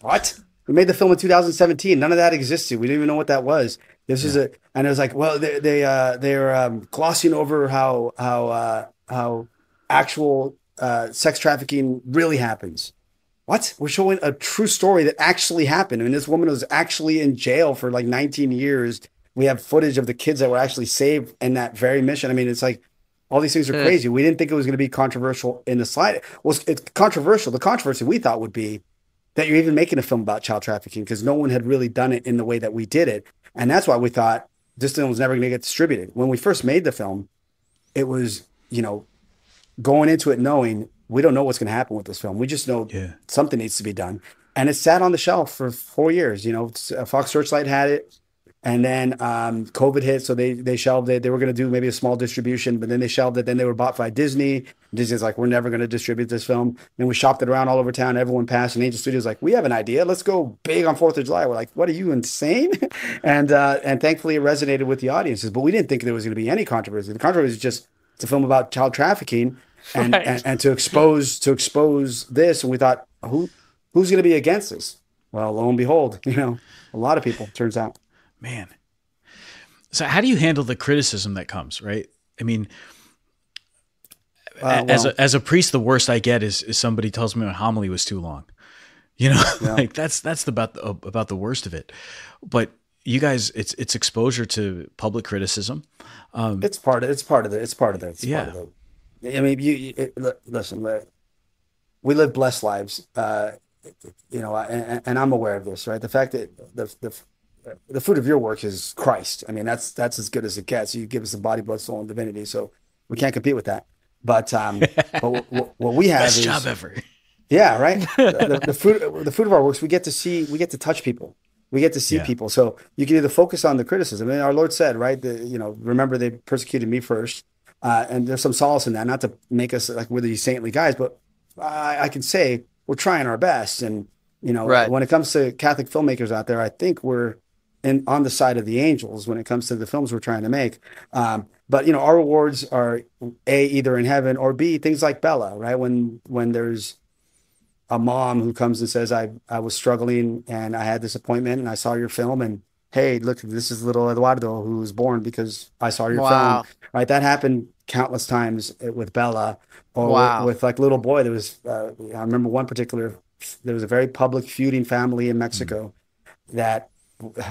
what? We made the film in 2017. None of that existed. We didn't even know what that was. This is and it was like, well, they're glossing over how actual sex trafficking really happens. What? We're showing a true story that actually happened. I mean, this woman was actually in jail for like 19 years. We have footage of the kids that were actually saved in that very mission. I mean, it's like, all these things are crazy. We didn't think it was going to be controversial in the slide. Well, it's controversial. The controversy we thought would be that you're even making a film about child trafficking, because no one had really done it in the way that we did it. And that's why we thought this film was never going to get distributed. When we first made the film, it was, going into it knowing we don't know what's going to happen with this film. We just know something needs to be done. And it sat on the shelf for 4 years. Fox Searchlight had it. And then COVID hit, so they shelved it. They were going to do maybe a small distribution, but then they shelved it. Then they were bought by Disney. Disney's like, we're never going to distribute this film. And we shopped it around all over town. Everyone passed, and Angel Studios like, we have an idea. Let's go big on 4th of July. We're like, what, are you insane? And thankfully it resonated with the audiences. But we didn't think there was going to be any controversy. The controversy is just it's a film about child trafficking and to expose this. And we thought, who's going to be against this? Well, lo and behold, a lot of people, turns out. Man. So how do you handle the criticism that comes, right? I mean, as a priest, the worst I get is somebody tells me my homily was too long. Like that's about the worst of it. But you guys, it's exposure to public criticism. It's part of it. Yeah. I mean, listen, we live blessed lives, and I'm aware of this, right? The fact that the fruit of your work is Christ. I mean, that's as good as it gets. You give us a body, blood, soul, and divinity, so we can't compete with that. But what we have Best is job ever. yeah, right. The fruit of our works, we get to touch people. We get to see people. So you can either focus on the criticism. I mean, our Lord said, right, remember they persecuted me first. And there's some solace in that, not to make us like we're these saintly guys, but I can say we're trying our best. And, Right. when it comes to Catholic filmmakers out there, I think we're on the side of the angels when it comes to the films we're trying to make. But, our rewards are either in heaven, or B, things like Bella, right? When there's a mom who comes and says, I was struggling and I had this appointment and I saw your film, and hey, look, this is little Eduardo who was born because I saw your Wow. film, right? That happened countless times with Bella, or Wow. with like little boy. There was, I remember one particular, there was a very public feuding family in Mexico that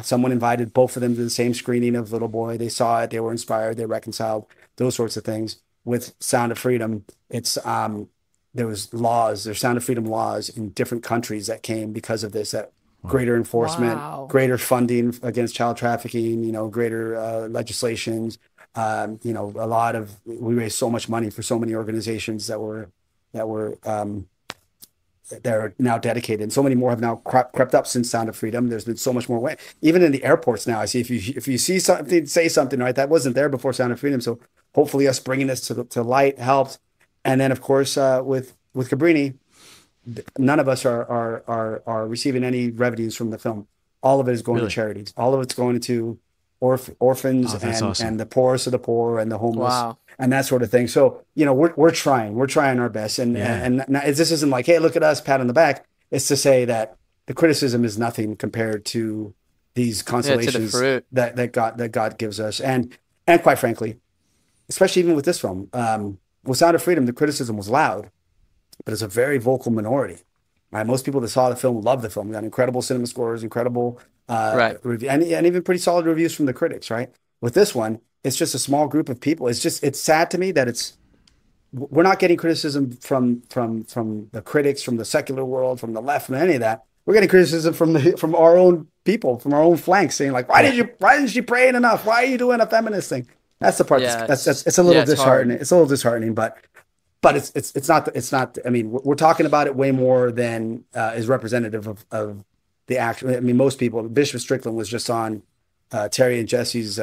someone invited both of them to the same screening of Little Boy. They saw it, they were inspired, they reconciled, those sorts of things. With Sound of Freedom, it's there's Sound of Freedom laws in different countries that came because of this, that greater enforcement, Wow. greater funding against child trafficking, greater legislations. We raised so much money for so many organizations that were they're now dedicated, and so many more have now crept up since Sound of Freedom. There's been so much more way. Even in the airports now, I see if you see something, say something, right? That wasn't there before Sound of Freedom. So hopefully, us bringing this to light helped. And then, of course, with Cabrini, none of us are receiving any revenues from the film. All of it is going to charities. All of it's going to orphans and the poorest of the poor and the homeless. Wow. And that sort of thing. So, we're trying our best. And this isn't like, hey, look at us, pat on the back. It's to say that the criticism is nothing compared to these consolations that God gives us. And quite frankly, especially even with this film, with Sound of Freedom, the criticism was loud, but it's a very vocal minority. Right? Most people that saw the film loved the film. We got incredible cinema scores, incredible review, and even pretty solid reviews from the critics. Right? With this one, it's just a small group of people. It's sad to me that we're not getting criticism from the critics, from the secular world, from the left, from any of that. We're getting criticism from our own people, from our own flanks, saying like, why didn't you pray enough? Why are you doing a feminist thing? That's the part. It's a little disheartening. It's a little disheartening, but it's not. I mean, we're talking about it way more than is representative of the actual. I mean, most people. Bishop Strickland was just on Terry and Jesse's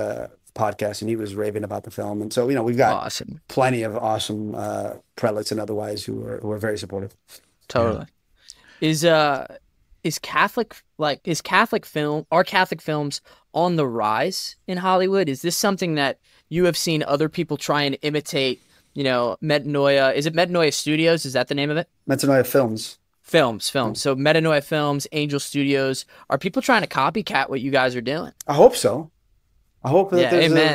podcast, and he was raving about the film. And so, we've got plenty of awesome prelates and otherwise who are very supportive. Totally. Yeah. Are Catholic films on the rise in Hollywood? Is this something that you have seen other people try and imitate? Metanoia. Is it Metanoia Studios? Is that the name of it? Metanoia Films. So Metanoia Films, Angel Studios. Are people trying to copycat what you guys are doing? I hope so. I hope that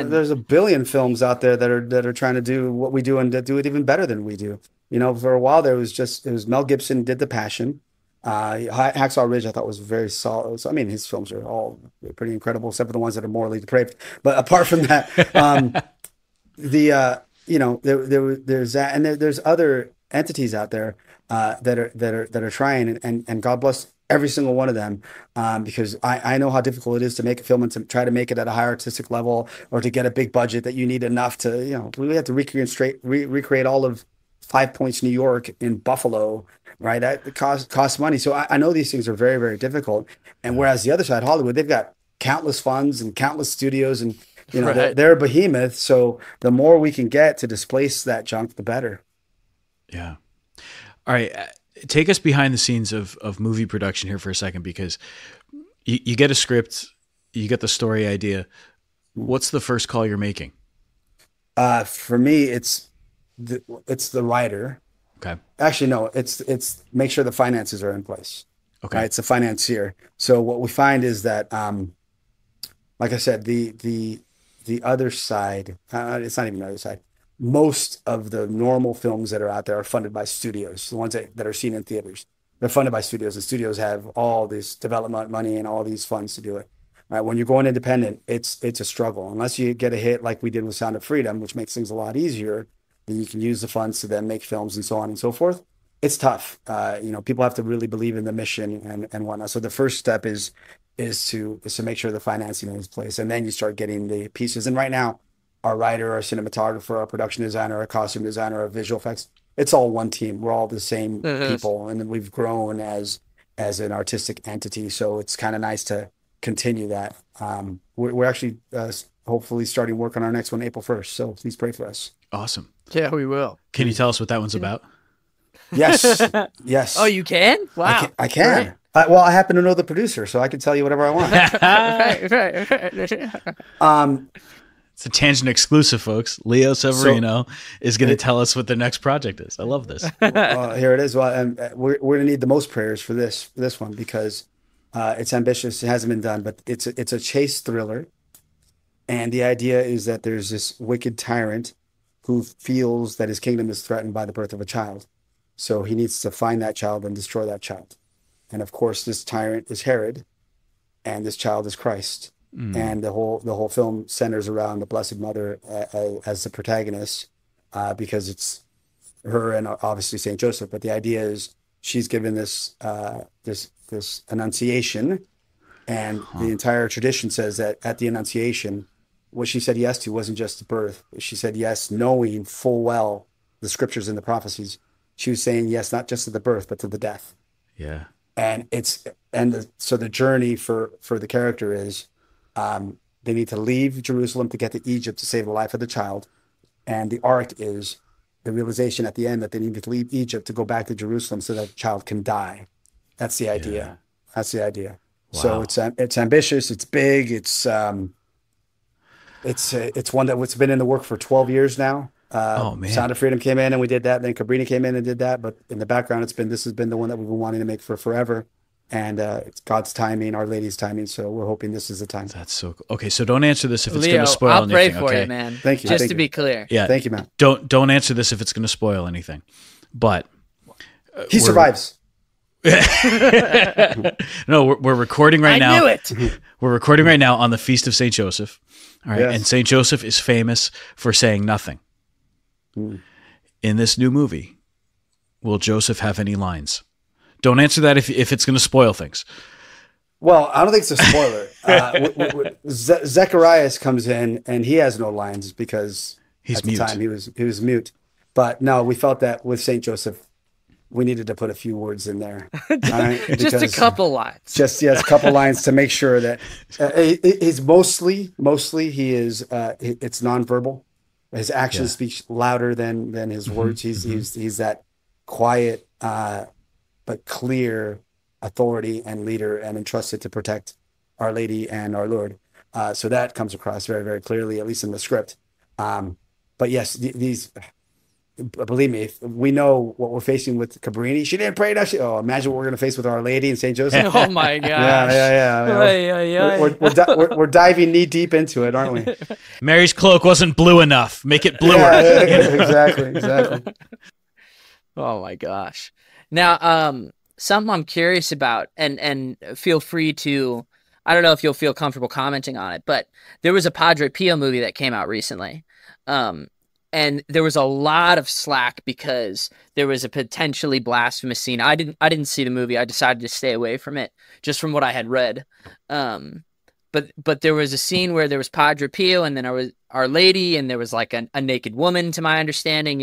there's a billion films out there that are trying to do what we do and to do it even better than we do. For a while it was Mel Gibson did The Passion. Hacksaw Ridge I thought was very solid. So, I mean, his films are all pretty incredible, except for the ones that are morally depraved. But apart from that, there's that, and there's other entities out there that are trying, and God bless every single one of them, because I know how difficult it is to make a film and to try to make it at a higher artistic level, or to get a big budget that you need enough to, we have to recreate all of 5 Points, New York in Buffalo, right? That costs money. So I know these things are very, very difficult. And whereas the other side, Hollywood, they've got countless funds and countless studios, and they're a behemoth. So the more we can get to displace that junk, the better. Yeah. All right. Take us behind the scenes of movie production here for a second, because you get a script, you get the story idea. What's the first call you're making? For me, it's the writer. Okay. Actually, no, it's make sure the finances are in place. Okay. Right? It's a financier. So what we find is that, like I said, the other side, it's not even the other side. Most of the normal films that are out there are funded by studios, the ones that are seen in theaters. They're funded by studios, and studios have all this development money and all these funds to do it. Right? When you're going independent, it's a struggle. Unless you get a hit like we did with Sound of Freedom, which makes things a lot easier, then you can use the funds to then make films and so on and so forth. It's tough. People have to really believe in the mission and whatnot. So the first step is to make sure the financing is in place, and then you start getting the pieces. And right now, our writer, our cinematographer, our production designer, our costume designer, our visual effects, it's all one team. We're all the same people, and we've grown as an artistic entity. So it's kind of nice to continue that. We're actually hopefully starting work on our next one April 1st. So please pray for us. Awesome. Yeah, we will. Can you tell us what that one's about? Yes. Yes. Oh, you can? Wow. I can. Well, I happen to know the producer, so I can tell you whatever I want. Right. It's a Tangent exclusive, folks. Leo Severino is going to tell us what the next project is. I love this. Here it is. Well, we're going to need the most prayers for this one, because it's ambitious. It hasn't been done, but it's a chase thriller. And the idea is that there's this wicked tyrant who feels that his kingdom is threatened by the birth of a child. So he needs to find that child and destroy that child. And of course, this tyrant is Herod, and this child is Christ. And the whole film centers around the Blessed Mother as the protagonist, because it's her and obviously Saint Joseph. But the idea is she's given this annunciation, and the entire tradition says that at the annunciation, what she said yes to wasn't just the birth. She said yes, knowing full well the scriptures and the prophecies. She was saying yes, not just to the birth, but to the death. Yeah. And so the journey for the character is, they need to leave Jerusalem to get to Egypt to save the life of the child. And the arc is the realization at the end that they need to leave Egypt to go back to Jerusalem so that the child can die. That's the idea. Yeah. That's the idea. Wow. So it's ambitious. It's big. It's one that's been in the work for 12 years now. Oh man! Sound of Freedom came in and we did that. Then Cabrini came in and did that. But in the background, this has been the one that we've been wanting to make for forever. And it's God's timing, Our Lady's timing. So we're hoping this is the time. That's so cool. Okay, so don't answer this if it's Leo, going to spoil I'll anything. pray for okay? you, man. Thank you. Just Thank to you. be clear. Yeah. Thank you, man. Don't answer this if it's going to spoil anything. But He survives. No, we're recording right now. I knew it. We're recording right now on the Feast of Saint Joseph. All right, Yes. and Saint Joseph is famous for saying nothing. In this new movie, will Joseph have any lines? Don't answer that if it's going to spoil things. Well, I don't think it's a spoiler. Zacharias comes in and he has no lines because He's at the mute. time he was mute. But no, we felt that with Saint Joseph, we needed to put a few words in there. Right? Just a Because- couple lines. Just a couple lines to make sure that he's mostly he is it's nonverbal. His actions speak louder than his words. He's that quiet but clear authority and leader, and entrusted to protect Our Lady and our Lord. So that comes across very, very clearly, at least in the script. But yes, these. Believe me, if we know what we're facing with Cabrini. She didn't pray. Imagine what we're going to face with Our Lady and Saint Joseph. Oh my gosh. Yeah. We're diving knee deep into it, aren't we? Mary's cloak wasn't blue enough. Make it bluer. Yeah, exactly. Oh my gosh. Now, something I'm curious about, and feel free to, I don't know if you'll feel comfortable commenting on it, but there was a Padre Pio movie that came out recently. And there was a lot of slack because there was a potentially blasphemous scene. I didn't see the movie. I decided to stay away from it just from what I had read. But there was a scene where there was Padre Pio, and then there was Our Lady, and there was like a naked woman, to my understanding,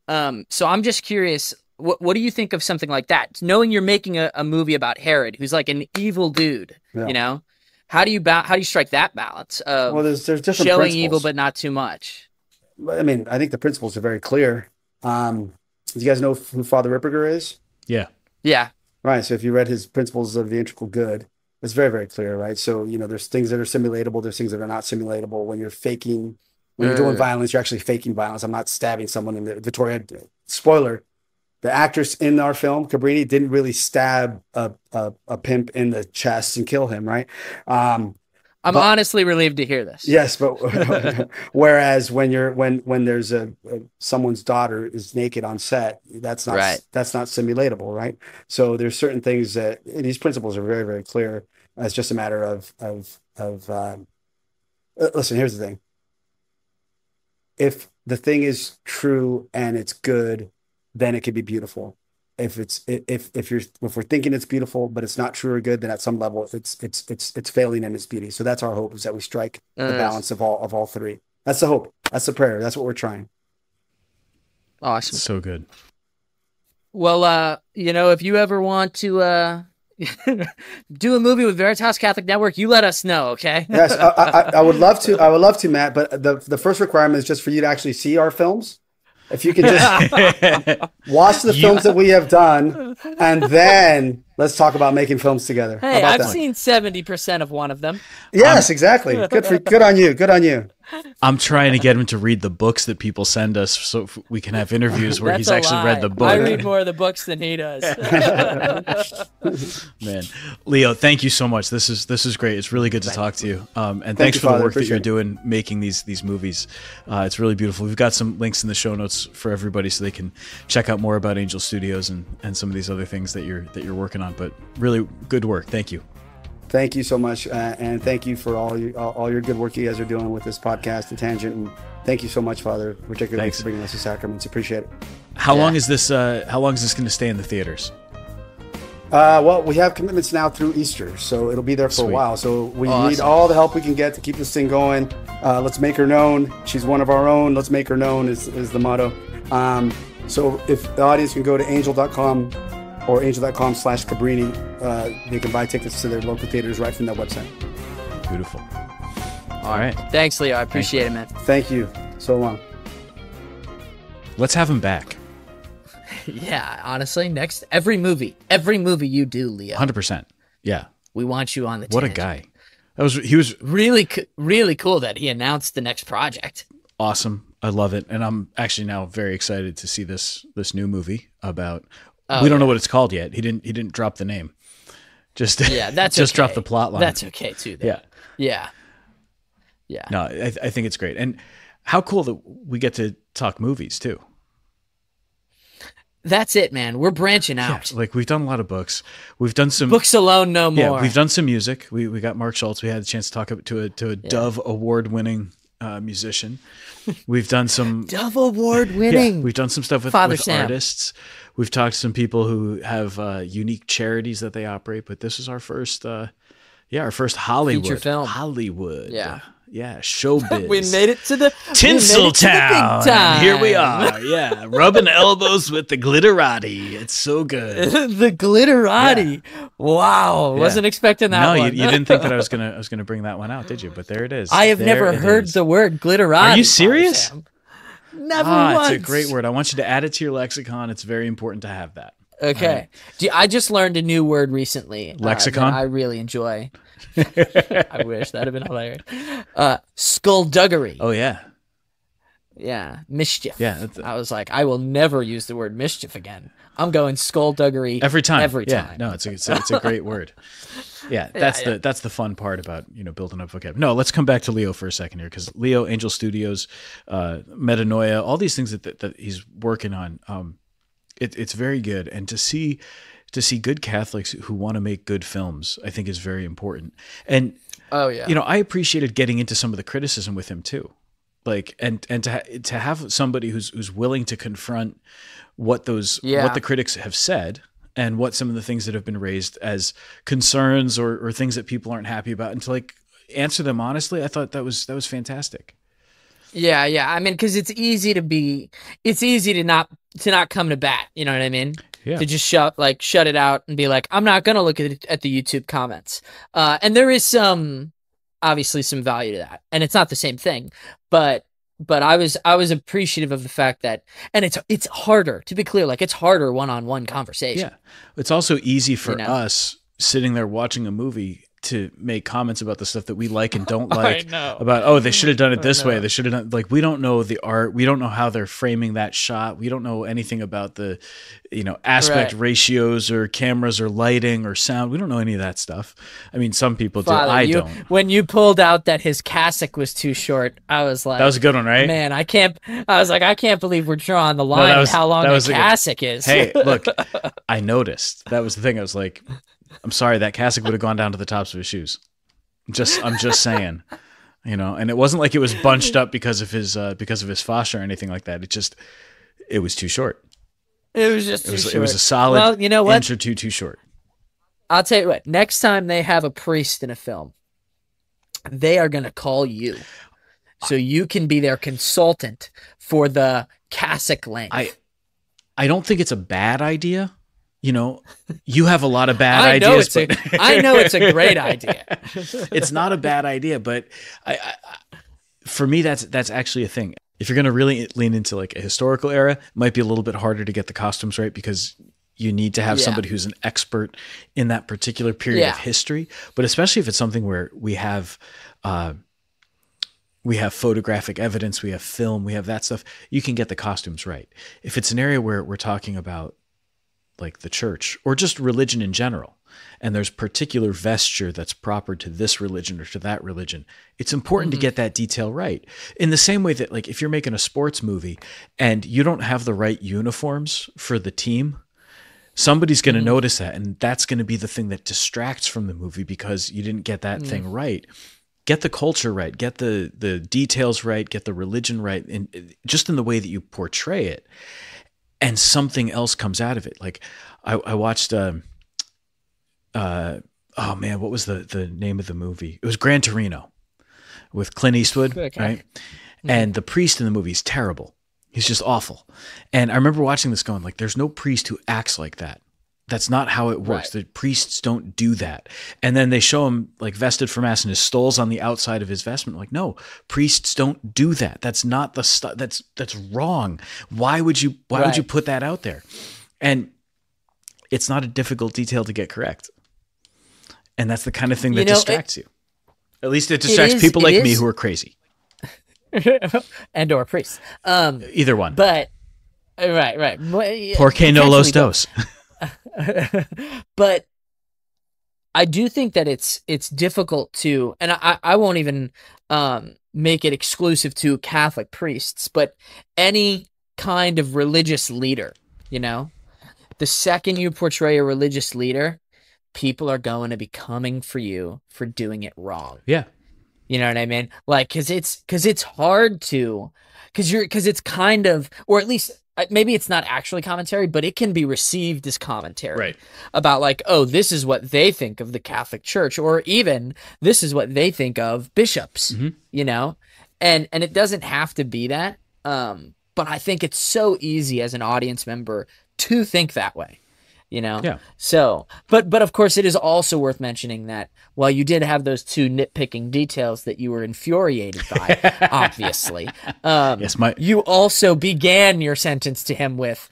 So I'm just curious, what do you think of something like that? Knowing you're making a movie about Herod, who's like an evil dude, How do you strike that balance of there's different showing principles. evil but not too much? I mean, I think the principles are very clear. Do you guys know who Father Ripperger is? Yeah. Yeah. Right. So if you read his Principles of the Integral Good, it's very, very clear, right? So, there's things that are simulatable. There's things that are not simulatable. When you're doing violence, you're actually faking violence. I'm not stabbing someone in the Victoria. Spoiler, the actress in our film, Cabrini, didn't really stab a pimp in the chest and kill him, right? I'm honestly relieved to hear this. Yes, but whereas when there's someone's daughter is naked on set, that's not simulatable, right? So there's certain things that these principles are very, very clear. It's just a matter of listen, here's the thing. If the thing is true and it's good, then it can be beautiful. If we're thinking it's beautiful, but it's not true or good, then at some level it's failing in its beauty. So that's our hope, is that we strike the balance of all three. That's the hope. That's the prayer. That's what we're trying. Awesome. So good. Well, if you ever want to do a movie with Veritas Catholic Network, you let us know, okay? Yes, I would love to. I would love to, Matt. But the first requirement is just for you to actually see our films. If you can just watch the films that we have done, and then let's talk about making films together. Hey, I've seen 70% of one of them. Yes, exactly. Good on you. Good on you. I'm trying to get him to read the books that people send us so we can have interviews where he's actually read the book. I read more of the books than he does. Man, Leo, thank you so much. This is great. It's really good to talk to you. And thanks for the work that you're doing making these movies. It's really beautiful. We've got some links in the show notes for everybody so they can check out more about Angel Studios and some of these other things that you're working on. But really good work. Thank you. Thank you so much, and thank you for all your good work you guys are doing with this podcast, The Tangent, and thank you so much, Father, particularly for bringing us the sacraments. Appreciate it. How long is this going to stay in the theaters? Well, we have commitments now through Easter, so it'll be there for a while. So we need all the help we can get to keep this thing going. Let's make her known. She's one of our own. Let's make her known is the motto. So if the audience can go to angel.com or angel.com/Cabrini, they can buy tickets to their local theaters right from that website. Beautiful. All right. Thanks, Leo. I appreciate it, man. Thank you so long. Let's have him back. Yeah, honestly, every movie you do, Leo. 100%. Yeah. We want you on the What Tangent. a guy. He was really cool that he announced the next project. Awesome. I love it. And I'm actually now very excited to see this new movie about we don't know what it's called yet. He didn't drop the name. Just drop the plot line. That's okay too. Though. Yeah. No, I think it's great. And how cool that we get to talk movies too. That's it, man. We're branching out. Yeah, like we've done a lot of books. We've done some books alone, no more. Yeah, we've done some music. We got Mark Schultz. We had a chance to talk to a Dove Award-winning musician. We've done some Dove Award-winning. Yeah, we've done some stuff with artists. We've talked to some people who have unique charities that they operate. But this is our first, our first Hollywood feature film. Hollywood. Yeah. Yeah, showbiz. We made it to the Tinseltown. big time. Here we are. Yeah, rubbing elbows with the glitterati. It's so good. The glitterati. Yeah. Wow, wasn't expecting that. No, one. you didn't think that I was gonna bring that one out, did you? But there it is. I have never heard the word glitterati. Are you serious? Never once. It's a great word. I want you to add it to your lexicon. It's very important to have that. Okay. Right. I just learned a new word recently. Lexicon? That I really enjoy. I wish that'd have been hilarious. Skullduggery. Oh yeah. Yeah. Mischief. Yeah. I was like, I will never use the word mischief again. I'm going skullduggery every time. Yeah. No, it's a great word. Yeah, that's the fun part about building up vocabulary. No, let's come back to Leo for a second here, because Leo, Angel Studios, Metanoia, all these things that he's working on. It's very good, and to see good Catholics who want to make good films, I think is very important. And I appreciated getting into some of the criticism with him too, like and to have somebody who's willing to confront what the critics have said and what some of the things that have been raised as concerns or things that people aren't happy about, and to like answer them honestly. I thought that was fantastic. Yeah. I mean, because it's easy to not come to bat. You know what I mean? Yeah. To just shut it out and be like, I'm not gonna look at the YouTube comments. And there is obviously some value to that, and it's not the same thing, but I was appreciative of the fact that, and it's harder, to be clear, like it's harder one-on-one conversation. Yeah, it's also easy for us sitting there watching a movie to make comments about the stuff that we like and don't like. About they should have done it this way, they should have done, like, we don't know the art, we don't know how they're framing that shot, we don't know anything about the aspect ratios or cameras or lighting or sound. We don't know any of that stuff. I mean, some people do. I don't. When you pulled out that his cassock was too short, I was like, that was a good one, right? Man, I can't believe we're drawing the line of how long the cassock is. Hey, look, I noticed. That was the thing. I was like, I'm sorry, that cassock would have gone down to the tops of his shoes. I'm just saying, and it wasn't like it was bunched up because of his foster or anything like that. It was too short. It was just too short. It was a solid, well, you know what? inch or two too short. I'll tell you what, next time they have a priest in a film, they are going to call you so you can be their consultant for the cassock length. I don't think it's a bad idea. You have a lot of bad I know ideas. I know it's a great idea. It's not a bad idea, but for me, that's actually a thing. If you're going to really lean into like a historical era, it might be a little bit harder to get the costumes right because you need to have somebody who's an expert in that particular period of history. But especially if it's something where we have photographic evidence, we have film, we have that stuff, you can get the costumes right. If it's an area where we're talking about like the church or just religion in general, and there's particular vesture that's proper to this religion or to that religion, it's important to get that detail right. In the same way that like if you're making a sports movie and you don't have the right uniforms for the team, somebody's going to notice that, and that's going to be the thing that distracts from the movie because you didn't get that thing right. Get the culture right, get the details right, get the religion right, and just in the way that you portray it, and something else comes out of it. Like I watched, oh man, what was the name of the movie? It was Gran Torino with Clint Eastwood, right? And the priest in the movie is terrible. He's just awful. And I remember watching this going like, there's no priest who acts like that. That's not how it works. The priests don't do that. And then they show him like vested for mass and his stole's on the outside of his vestment. Like, no, priests don't do that. That's not the stuff. That's wrong. Why would you put that out there? And it's not a difficult detail to get correct. And that's the kind of thing that distracts you. At least it distracts people like me who are crazy. And or priests. Either one. But right. Porque no los dos. But I do think that it's difficult to, and I won't even make it exclusive to Catholic priests, but any kind of religious leader, the second you portray a religious leader, people are going to be coming for you for doing it wrong. Yeah. You know what I mean? Like, cause it's hard to, cause it's kind of, or at least maybe it's not actually commentary, but it can be received as commentary about like, oh, this is what they think of the Catholic Church, or even this is what they think of bishops, and it doesn't have to be that. But I think it's so easy as an audience member to think that way. Yeah. So, but of course, it is also worth mentioning that while you did have those two nitpicking details that you were infuriated by, obviously, you also began your sentence to him with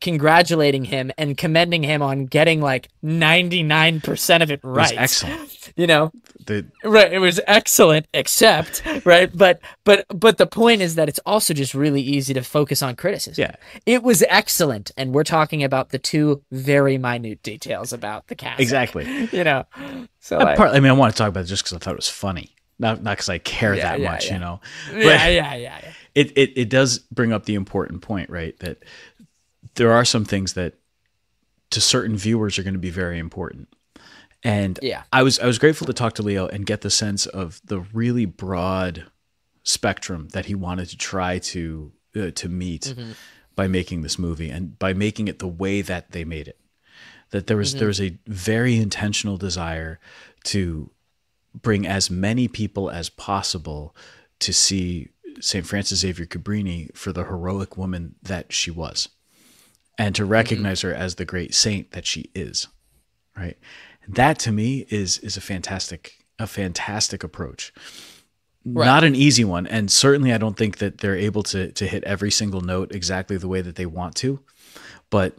congratulating him and commending him on getting like 99% of it right. It was excellent. Right. It was excellent, except right. But the point is that it's also just really easy to focus on criticism. Yeah. It was excellent. And we're talking about the two very minute details about the cast. Exactly. So I want to talk about it just because I thought it was funny. Not because I care that much, But It does bring up the important point, right? That there are some things that to certain viewers are going to be very important. And I was grateful to talk to Leo and get the sense of the really broad spectrum that he wanted to try to meet by making this movie and by making it the way that they made it. That there was a very intentional desire to bring as many people as possible to see St. Frances Xavier Cabrini for the heroic woman that she was, and to recognize her as the great saint that she is, right? That to me is a fantastic approach. Right. Not an easy one, and certainly I don't think that they're able to hit every single note exactly the way that they want to, but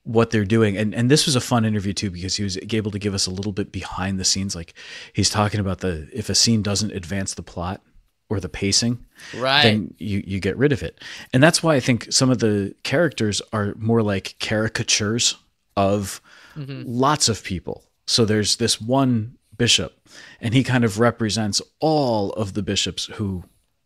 what they're doing, and this was a fun interview too, because he was able to give us a little bit behind the scenes. Like he's talking about if a scene doesn't advance the plot or the pacing, then you get rid of it. And that's why I think some of the characters are more like caricatures of lots of people. So there's this one bishop, and he kind of represents all of the bishops who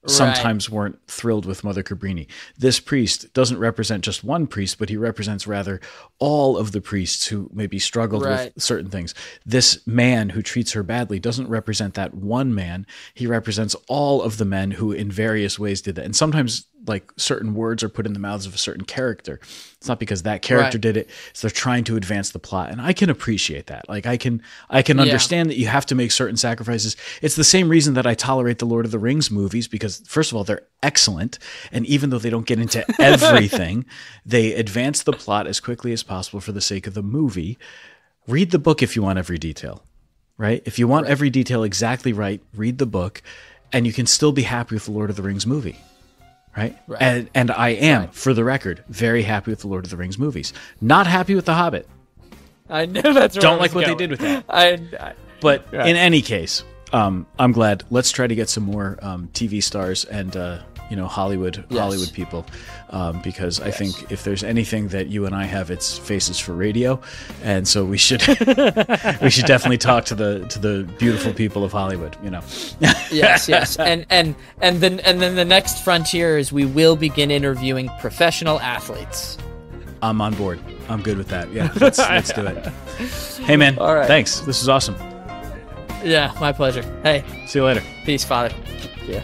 sometimes weren't thrilled with Mother Cabrini. This priest doesn't represent just one priest, but he represents rather all of the priests who maybe struggled with certain things. This man who treats her badly doesn't represent that one man. He represents all of the men who in various ways did that. And sometimes like certain words are put in the mouths of a certain character. It's not because that character did it. It's they're trying to advance the plot. And I can appreciate that. Like I can understand that you have to make certain sacrifices. It's the same reason that I tolerate the Lord of the Rings movies, because first of all, they're excellent. And even though they don't get into everything, they advance the plot as quickly as possible for the sake of the movie. Read the book if you want every detail, right? If you want every detail exactly right, read the book and you can still be happy with the Lord of the Rings movie. Right? And I am, for the record, very happy with the Lord of the Rings movies. Not happy with The Hobbit. I know that's Don't like what they did with that. But in any case, I'm glad. Let's try to get some more TV stars and Hollywood people, because I think if there's anything that you and I have, it's faces for radio, and so we should definitely talk to the beautiful people of Hollywood. Yes, and then the next frontier is we will begin interviewing professional athletes. I'm on board. I'm good with that. Yeah, let's do it. Hey man, all right. Thanks. This was awesome. Yeah, my pleasure. Hey, see you later. Peace, Father. Yeah.